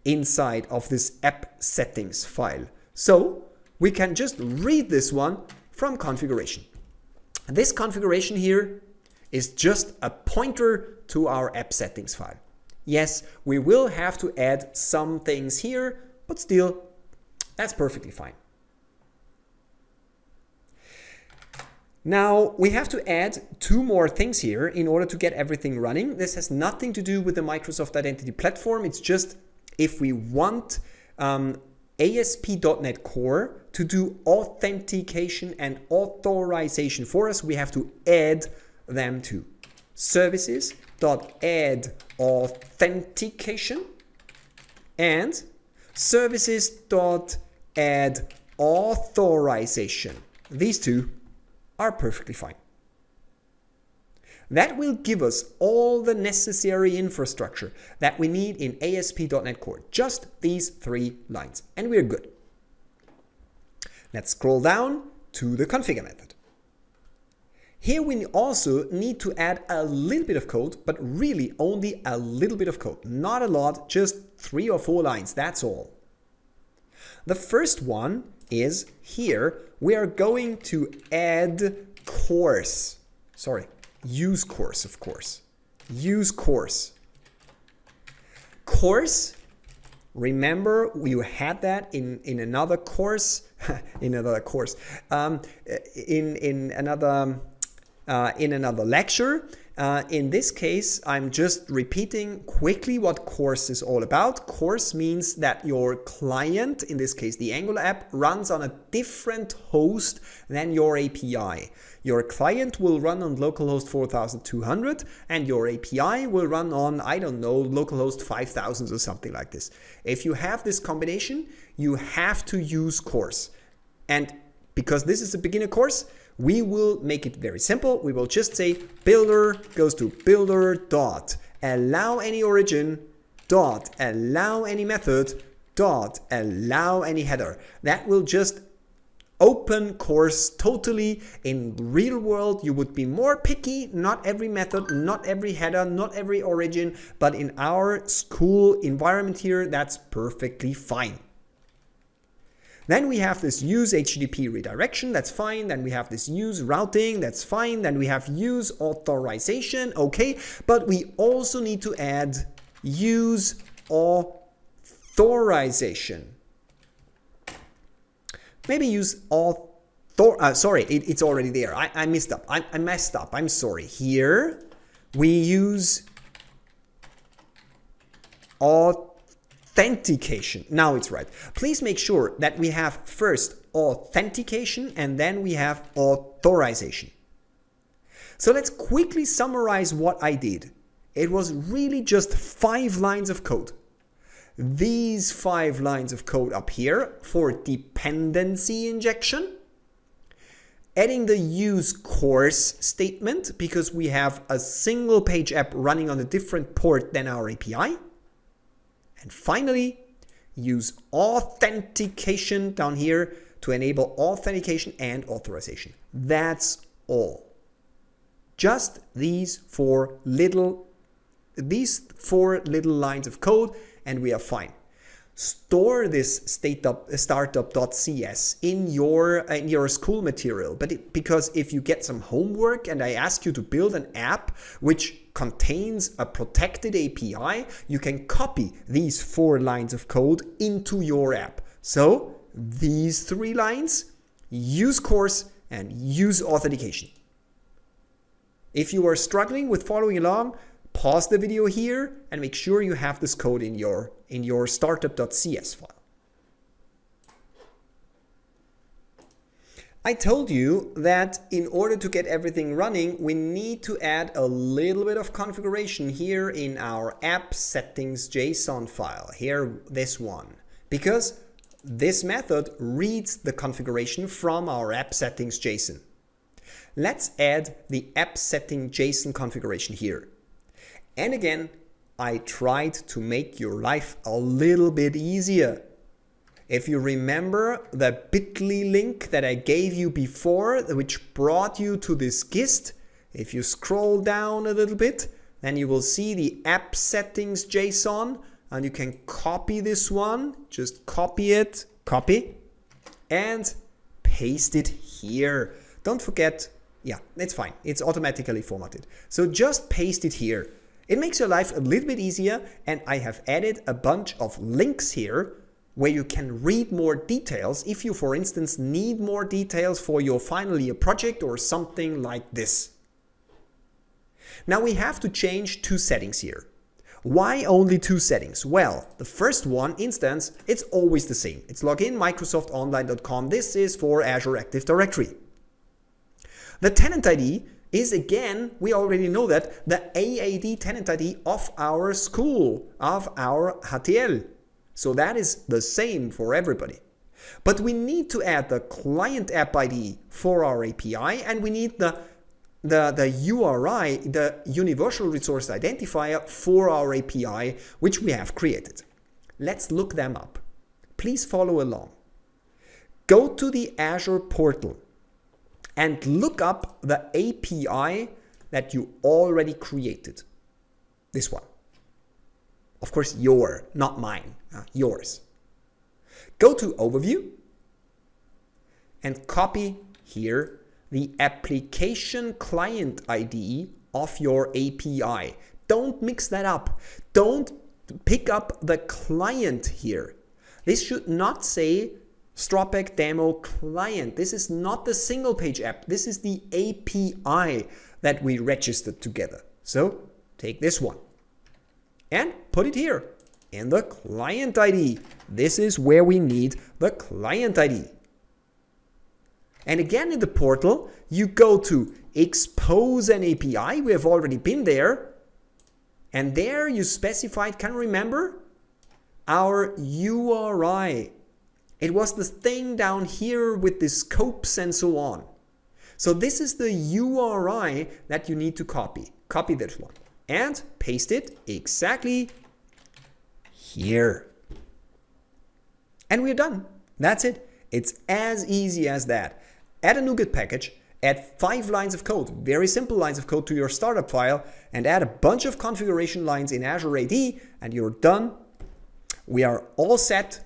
Speaker 1: inside of this app settings file. So we can just read this one from configuration. This configuration here is just a pointer to our app settings file. Yes, we will have to add some things here, but still, that's perfectly fine. Now, we have to add two more things here in order to get everything running. This has nothing to do with the Microsoft Identity Platform. It's just if we want ASP.NET Core to do authentication and authorization for us, we have to add them to services.add authentication and services.add authorization. These two are perfectly fine. That will give us all the necessary infrastructure that we need in ASP.NET Core. Just these 3 lines, and we're good. Let's scroll down to the configure method. Here we also need to add a little bit of code, but really only a little bit of code. Not a lot, just 3 or 4 lines, that's all. The first one is here. We are going to add course. Use course, of course. Use course. Course, remember we had that in another course, in another lecture. In this case, I'm just repeating quickly what course is all about. Course means that your client, in this case the Angular app, runs on a different host than your API. Your client will run on localhost 4200 and your API will run on, I don't know, localhost 5000 or something like this. If you have this combination, you have to use course. And because this is a beginner course, we will make it very simple. We will just say builder goes to builder dot allow any origin dot allow any method dot allow any header. That will just open course totally. In real world, you would be more picky. Not every method, not every header, not every origin, but in our school environment here, that's perfectly fine. Then we have this use HTTP redirection, that's fine. Then we have this use routing, that's fine. Then we have use authorization, okay. But we also need to add use authorization. Maybe use sorry, it's already there. I messed up. I messed up. I'm sorry. Here we use authentication. Now it's right. Please make sure that we have first authentication and then we have authorization. So let's quickly summarize what I did. It was really just 5 lines of code. These 5 lines of code up here for dependency injection, adding the use course statement because we have a single page app running on a different port than our API. And finally, use authentication down here to enable authentication and authorization. That's all. Just these four little lines of code and we are fine. Store this startup.cs in your school material, because if you get some homework and I ask you to build an app which contains a protected API, you can copy these 4 lines of code into your app. So these 3 lines, use course and use authentication. If you are struggling with following along, pause the video here and make sure you have this code in your startup.cs file. I told you that in order to get everything running, we need to add a little bit of configuration here in our app settings JSON file, here this one, because this method reads the configuration from our app settings JSON. Let's add the app setting JSON configuration here. And again, I tried to make your life a little bit easier. If you remember the bit.ly link that I gave you before, which brought you to this gist, if you scroll down a little bit, then you will see the app settings JSON, and you can copy this one, just copy it, copy, and paste it here. Don't forget, yeah, it's fine. It's automatically formatted. So just paste it here. It makes your life a little bit easier, and I have added a bunch of links here where you can read more details if you, for instance, need more details for your final year project or something like this. Now we have to change 2 settings here. Why only 2 settings? Well, the first one, instance, it's always the same. It's login microsoftonline.com. This is for Azure Active Directory. The tenant ID is, again, we already know that, the AAD tenant ID of our school, of our HTL. So that is the same for everybody. But we need to add the client app ID for our API, and we need the URI, the Universal Resource Identifier for our API, which we have created. Let's look them up. Please follow along. Go to the Azure portal and look up the API that you already created. This one. Of course, not mine, yours. Go to Overview and copy here the application client ID of your API. Don't mix that up. Don't pick up the client here. This should not say Stropek Demo Client. This is not the single page app. This is the API that we registered together. So take this one and put it here in the client ID. This is where we need the client ID. And again, in the portal, you go to Expose an API. We have already been there. And there you specified, can you remember? Our URI. It was the thing down here with the scopes and so on. So this is the URI that you need to copy. Copy this one and paste it exactly here. And we're done. That's it. It's as easy as that. Add a NuGet package, add 5 lines of code, very simple lines of code to your startup file, and add a bunch of configuration lines in Azure AD, and you're done. We are all set.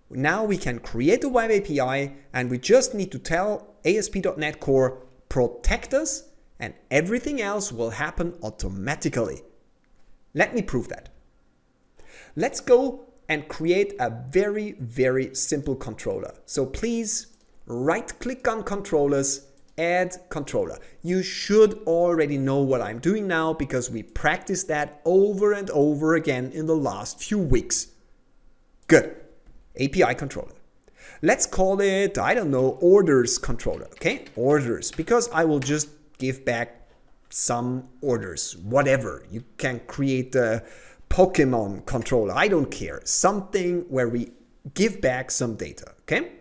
Speaker 1: Now we can create a web API, and we just need to tell ASP.NET Core, protect us, and everything else will happen automatically. Let me prove that. Let's go and create a very, very simple controller. So please right-click on controllers, add controller. You should already know what I'm doing now because we practiced that over and over again in the last few weeks. Good. API controller. Let's call it, I don't know, orders controller. Okay, orders, because I will just give back some orders, whatever. You can create a Pokemon controller. I don't care. Something where we give back some data. Okay.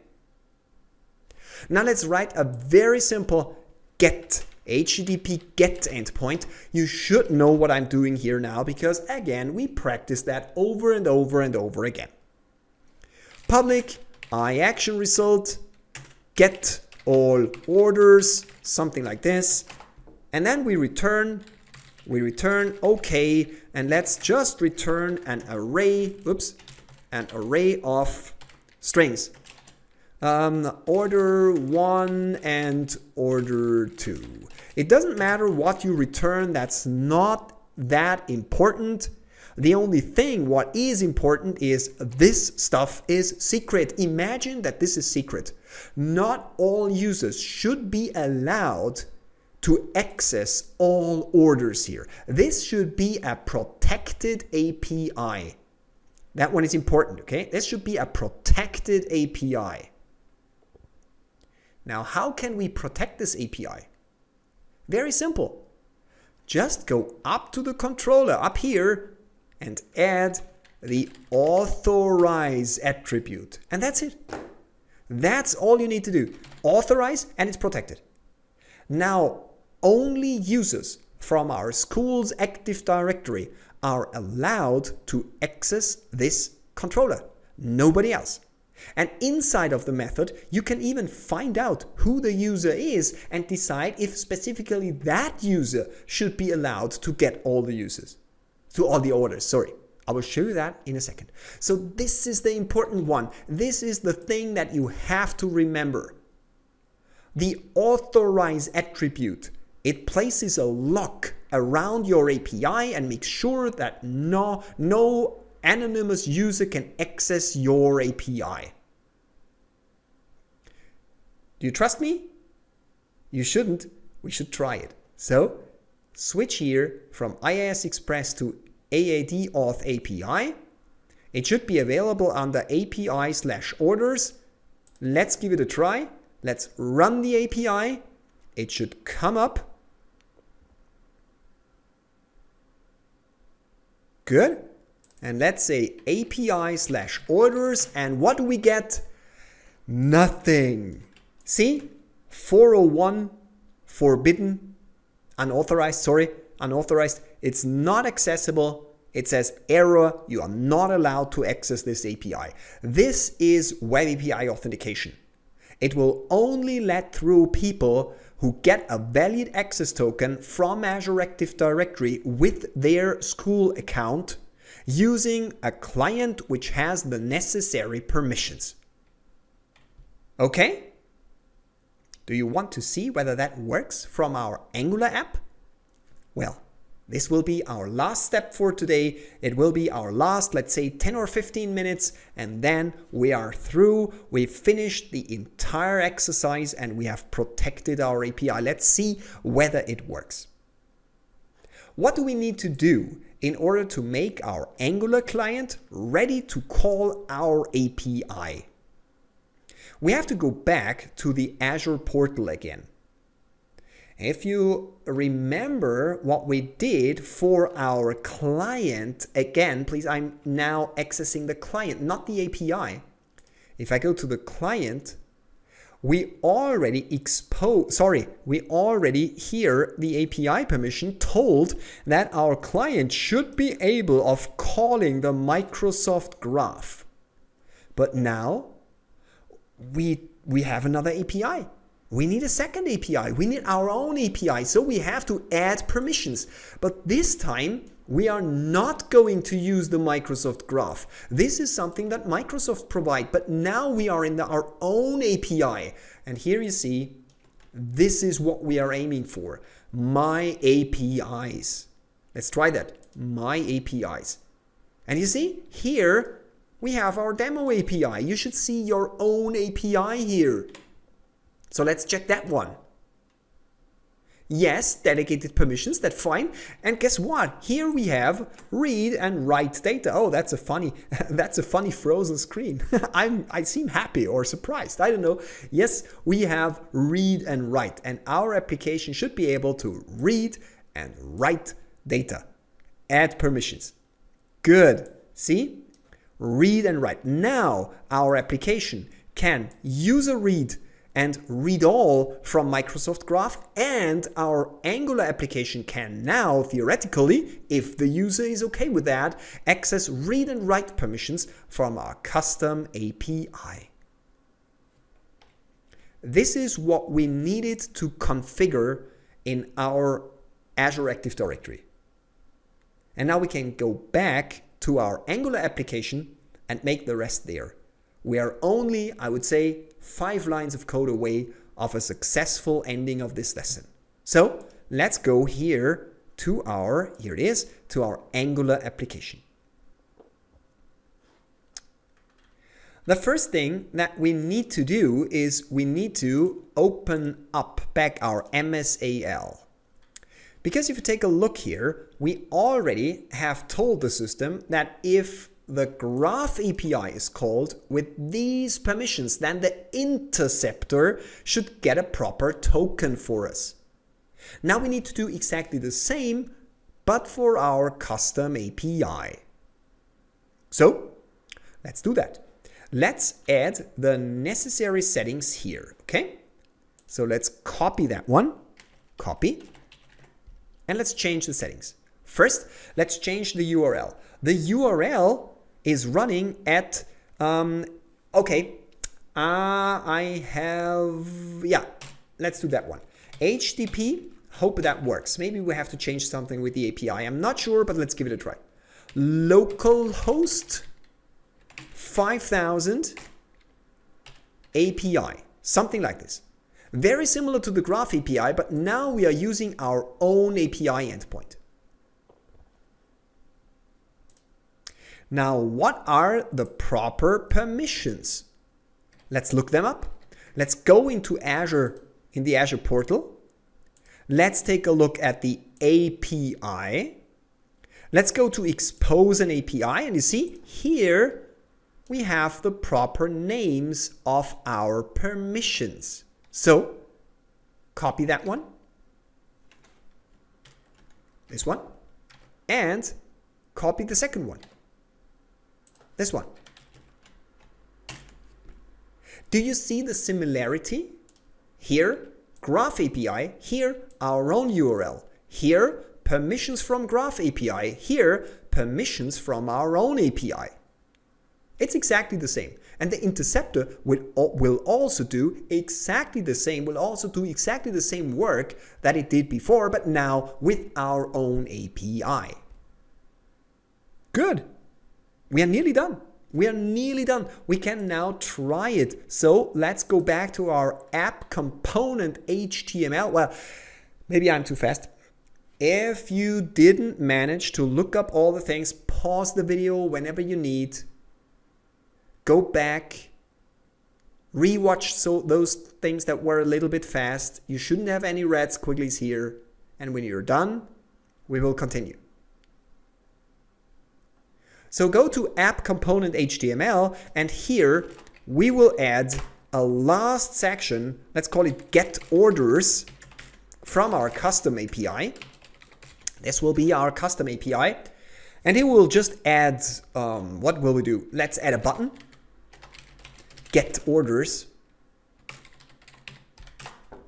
Speaker 1: Now let's write a very simple get, HTTP get endpoint. You should know what I'm doing here now because, again, we practice that over and over and over again. Public iAction result, get all orders, something like this. And then we return OK, and let's just return an array, an array of strings. Order 1 and order 2. It doesn't matter what you return, that's not that important. The only thing what is important is this stuff is secret. Imagine that this is secret. Not all users should be allowed to access all orders here. This should be a protected API. That one is important, okay? This should be a protected API. Now, how can we protect this API? Very simple. Just go up to the controller up here and add the authorize attribute. And that's it. That's all you need to do. Authorize and it's protected. Now, only users from our school's Active Directory are allowed to access this controller. Nobody else. And inside of the method, you can even find out who the user is and decide if specifically that user should be allowed to get all the users, to all the orders, sorry. I will show you that in a second. So this is the important one. This is the thing that you have to remember. The authorize attribute, it places a lock around your API and makes sure that no anonymous user can access your API. Do you trust me? You shouldn't. We should try it. So switch here from IIS Express to AAD Auth API. It should be available under API/orders. Let's give it a try. Let's run the API. It should come up. Good. And let's say API/orders. And what do we get? Nothing. See? 401, forbidden, unauthorized, unauthorized. It's not accessible. It says error. You are not allowed to access this API. This is Web API authentication. It will only let through people who get a valid access token from Azure Active Directory with their school account using a client which has the necessary permissions. Okay? Do you want to see whether that works from our Angular app? Well, this will be our last step for today. It will be our last, let's say, 10 or 15 minutes, and then we are through. We've finished the entire exercise and we have protected our API. Let's see whether it works. What do we need to do in order to make our Angular client ready to call our API? We have to go back to the Azure portal again. If you remember what we did for our client, again, please, I'm now accessing the client, not the API. If I go to the client, we already here the API permission told that our client should be able of calling the Microsoft Graph. But now we have another API. We need a second API. We need our own API. So we have to add permissions. But this time, we are not going to use the Microsoft Graph. This is something that Microsoft provides. But now we are in our own API. And here you see, this is what we are aiming for. My APIs. Let's try that. My APIs. And you see, here we have our demo API. You should see your own API here. So let's check that one. Yes, dedicated permissions, that's fine. And guess what? Here we have read and write data. Oh, that's a funny frozen screen. I seem happy or surprised. I don't know. Yes, we have read and write, and our application should be able to read and write data. Add permissions. Good. See? Read and write. Now our application can user read and read all from Microsoft Graph, and our Angular application can now, theoretically, if the user is okay with that, access read and write permissions from our custom API. This is what we needed to configure in our Azure Active Directory. And now we can go back to our Angular application and make the rest there. We are only, I would say, 5 lines of code away of a successful ending of this lesson. So let's go here to our, here it is, to our Angular application. The first thing that we need to do is we need to open up back our MSAL. Because if you take a look here, we already have told the system that if the Graph API is called with these permissions, then the interceptor should get a proper token for us. Now we need to do exactly the same, but for our custom API. So let's do that. Let's add the necessary settings here, okay? So let's copy that one, copy, and let's change the settings. First, let's change the URL. The URL is running at, let's do that one. HTTP, hope that works. Maybe we have to change something with the API. I'm not sure, but let's give it a try. Localhost 5000 API, something like this. Very similar to the Graph API, but now we are using our own API endpoint. Now, what are the proper permissions? Let's look them up. Let's go into Azure, in the Azure portal. Let's take a look at the API. Let's go to expose an API, and you see here we have the proper names of our permissions. So copy that one, this one, and copy the second one, this one. Do you see the similarity? Here, Graph API, here, our own URL, here, permissions from Graph API, here, permissions from our own API. It's exactly the same. And the interceptor will also do exactly the same, work that it did before, but now with our own API. Good. We are nearly done. We can now try it. So let's go back to our app component HTML. Well, maybe I'm too fast. If you didn't manage to look up all the things, pause the video whenever you need. Go back, rewatch those things that were a little bit fast. You shouldn't have any red squigglies here. And when you're done, we will continue. So go to app component HTML, and here we will add a last section. Let's call it get orders from our custom API. This will be our custom API. And here we'll just add, what will we do? Let's add a button. Get orders.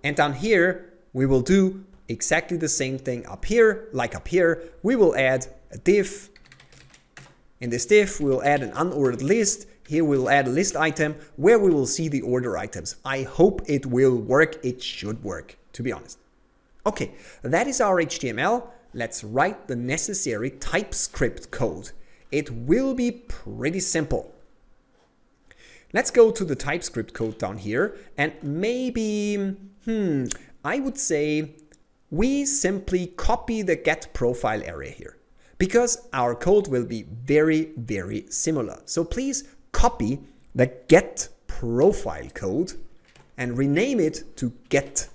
Speaker 1: And down here, we will do exactly the same thing up here. Like up here, we will add a div. In this div, we'll add an unordered list. Here we'll add a list item where we will see the order items. I hope it will work. It should work, to be honest. Okay, that is our HTML. Let's write the necessary TypeScript code. It will be pretty simple. Let's go to the TypeScript code down here, and maybe, I would say we simply copy the get profile area here, because our code will be very, very similar. So please copy the get profile code and rename it to get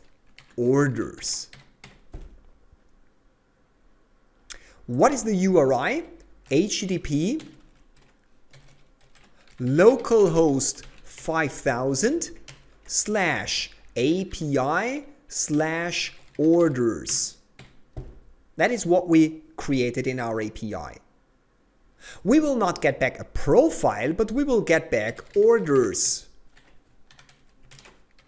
Speaker 1: orders. What is the URI? HTTP localhost 5000 /API/orders. That is what we created in our API. We will not get back a profile, but we will get back orders.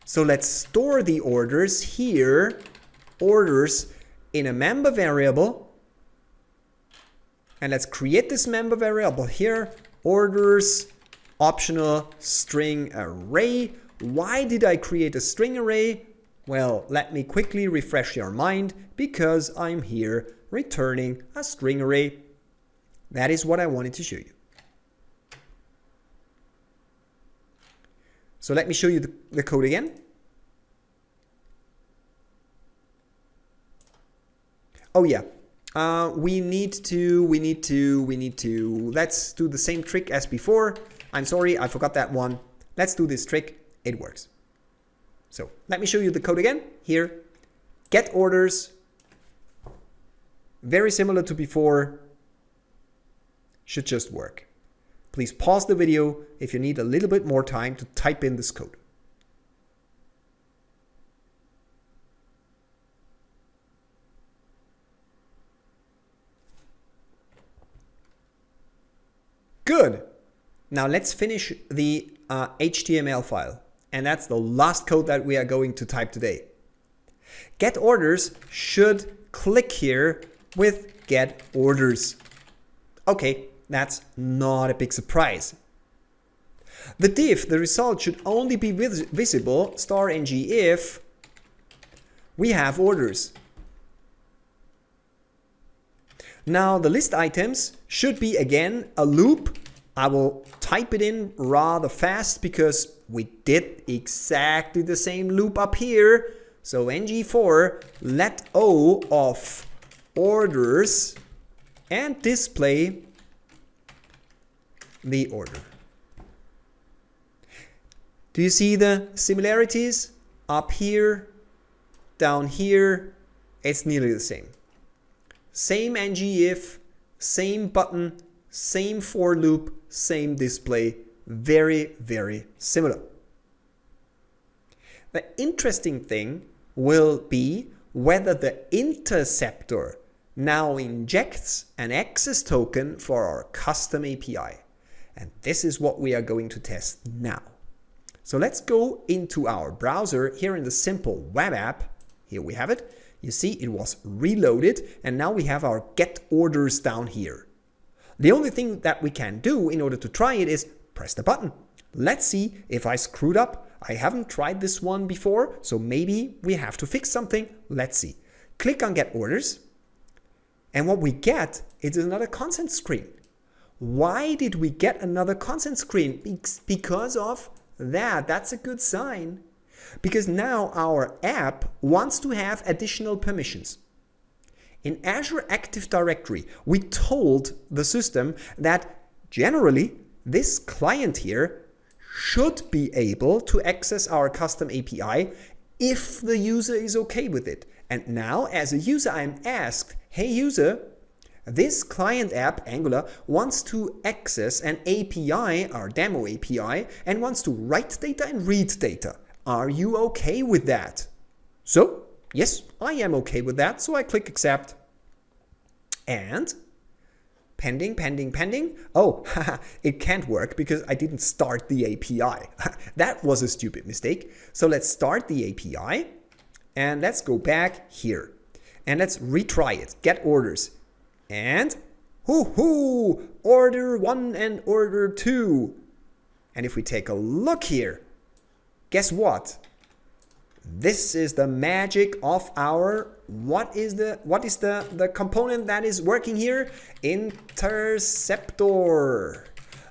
Speaker 1: So let's store the orders here, orders in a member variable. And let's create this member variable here, orders, optional string array. Why did I create a string array? Well, let me quickly refresh your mind, because I'm here returning a string array. That is what I wanted to show you. So let me show you the code again. Oh yeah, we need to, let's do the same trick as before. I'm sorry, I forgot that one. Let's do this trick, it works. So let me show you the code again. Here, get orders, very similar to before, should just work. Please pause the video if you need a little bit more time to type in this code. Good. Now let's finish the HTML file. And that's the last code that we are going to type today. Get orders should click here with get orders. Okay, that's not a big surprise. The div, the result should only be visible *ng if we have orders. Now the list items should be again a loop. I will type it in rather fast because we did exactly the same loop up here. So ng4 let o of orders and display the order. Do you see the similarities? Up here, down here, it's nearly the same. Same ng if, same button, same for loop, same display, very, very similar. The interesting thing will be whether the interceptor now injects an access token for our custom API. And this is what we are going to test now. So let's go into our browser here in the simple web app. Here we have it. You see it was reloaded and now we have our get orders down here. The only thing that we can do in order to try it is press the button. Let's see if I screwed up. I haven't tried this one before, so maybe we have to fix something. Let's see. Click on get orders. And what we get is another consent screen. Why did we get another consent screen? Because of that. That's a good sign. Because now our app wants to have additional permissions. In Azure Active Directory, we told the system that generally this client here should be able to access our custom API if the user is okay with it. And now as a user, I'm asked, hey user, this client app, Angular, wants to access an API, our demo API, and wants to write data and read data. Are you okay with that? So, yes, I am okay with that. So I click accept. And pending, pending, pending. Oh, it can't work because I didn't start the API. That was a stupid mistake. So let's start the API and let's go back here and let's retry it. Get orders. And order 1 and order 2. And if we take a look here, guess what? This is the magic of our, what is the component that is working here? Interceptor.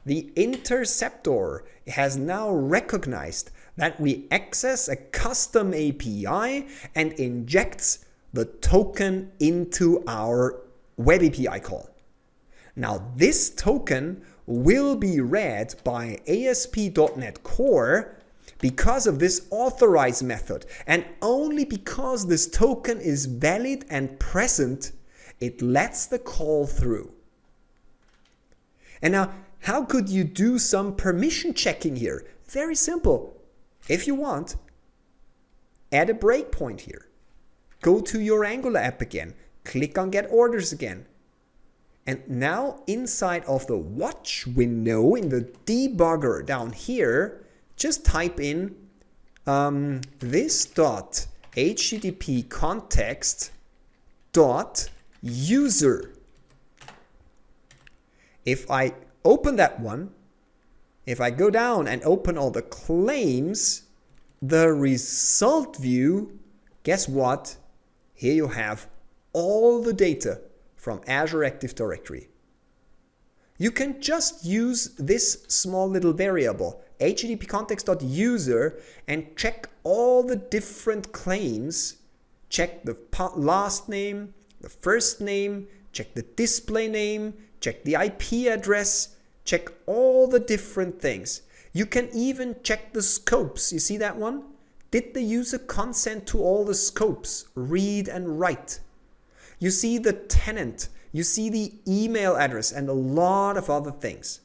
Speaker 1: The interceptor has now recognized that we access a custom API and injects the token into our web API call. Now this token will be read by ASP.NET Core because of this authorize method, and only because this token is valid and present, it lets the call through. And now, how could you do some permission checking here? Very simple. If you want, add a breakpoint here. Go to your Angular app again, click on get orders again. And now inside of the watch window in the debugger down here, just type in this dot HTTP context dot user. If I open that one, if I go down and open all the claims, the result view, guess what? Here you have all the data from Azure Active Directory. You can just use this small little variable, HTTP context.user, and check all the different claims. Check the last name, the first name, check the display name, check the IP address, check all the different things. You can even check the scopes. You see that one? Did the user consent to all the scopes, read and write? You see the tenant, you see the email address, and a lot of other things.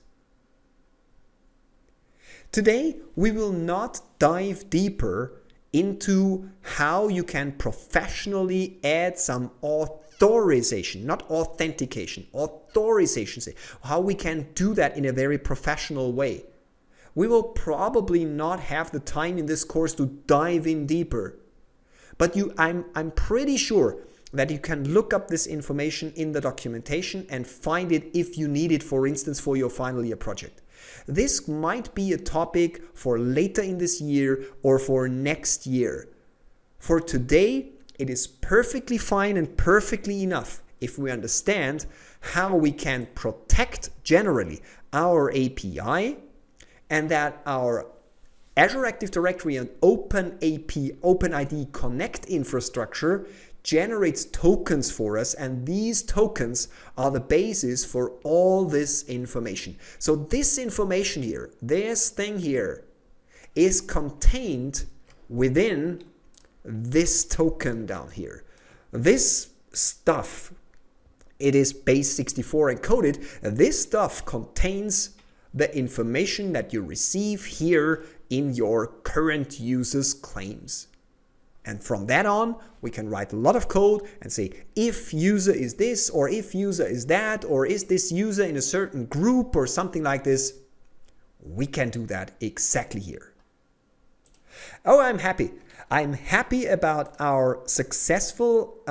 Speaker 1: Today, we will not dive deeper into how you can professionally add some authorization, not authentication, authorization, how we can do that in a very professional way. We will probably not have the time in this course to dive in deeper, but I'm pretty sure that you can look up this information in the documentation and find it if you need it, for instance, for your final year project. This might be a topic for later in this year or for next year. For today, it is perfectly fine and perfectly enough if we understand how we can protect generally our API, and that our Azure Active Directory and OpenID Connect infrastructure generates tokens for us, and these tokens are the basis for all this information. So this information here, this thing here, is contained within this token down here. This stuff, it is base 64 encoded. This stuff contains the information that you receive here in your current user's claims. And from that on, we can write a lot of code and say, if user is this, or if user is that, or is this user in a certain group or something like this. We can do that exactly here. Oh, I'm happy. I'm happy about our successful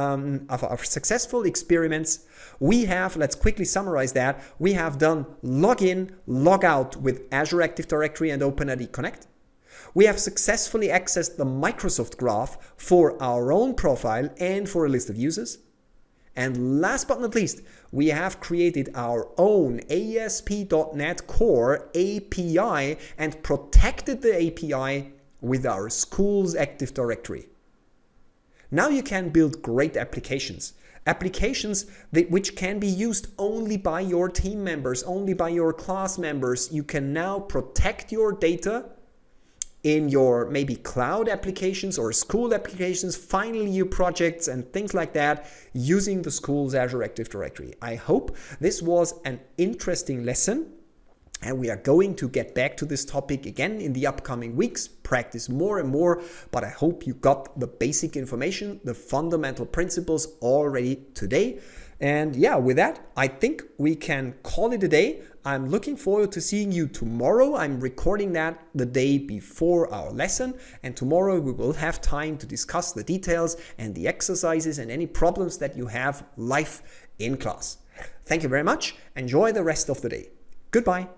Speaker 1: experiments. We have, let's quickly summarize that. We have done login, logout with Azure Active Directory and OpenID Connect. We have successfully accessed the Microsoft Graph for our own profile and for a list of users. And last but not least, we have created our own ASP.NET Core API and protected the API with our school's Active Directory. Now you can build great applications. Applications which can be used only by your team members, only by your class members. You can now protect your data in your maybe cloud applications or school applications, final year projects and things like that using the school's Azure Active Directory. I hope this was an interesting lesson, and we are going to get back to this topic again in the upcoming weeks, practice more and more, but I hope you got the basic information, the fundamental principles already today. And yeah, with that, I think we can call it a day. I'm looking forward to seeing you tomorrow. I'm recording that the day before our lesson, and tomorrow we will have time to discuss the details and the exercises and any problems that you have live in class. Thank you very much. Enjoy the rest of the day. Goodbye.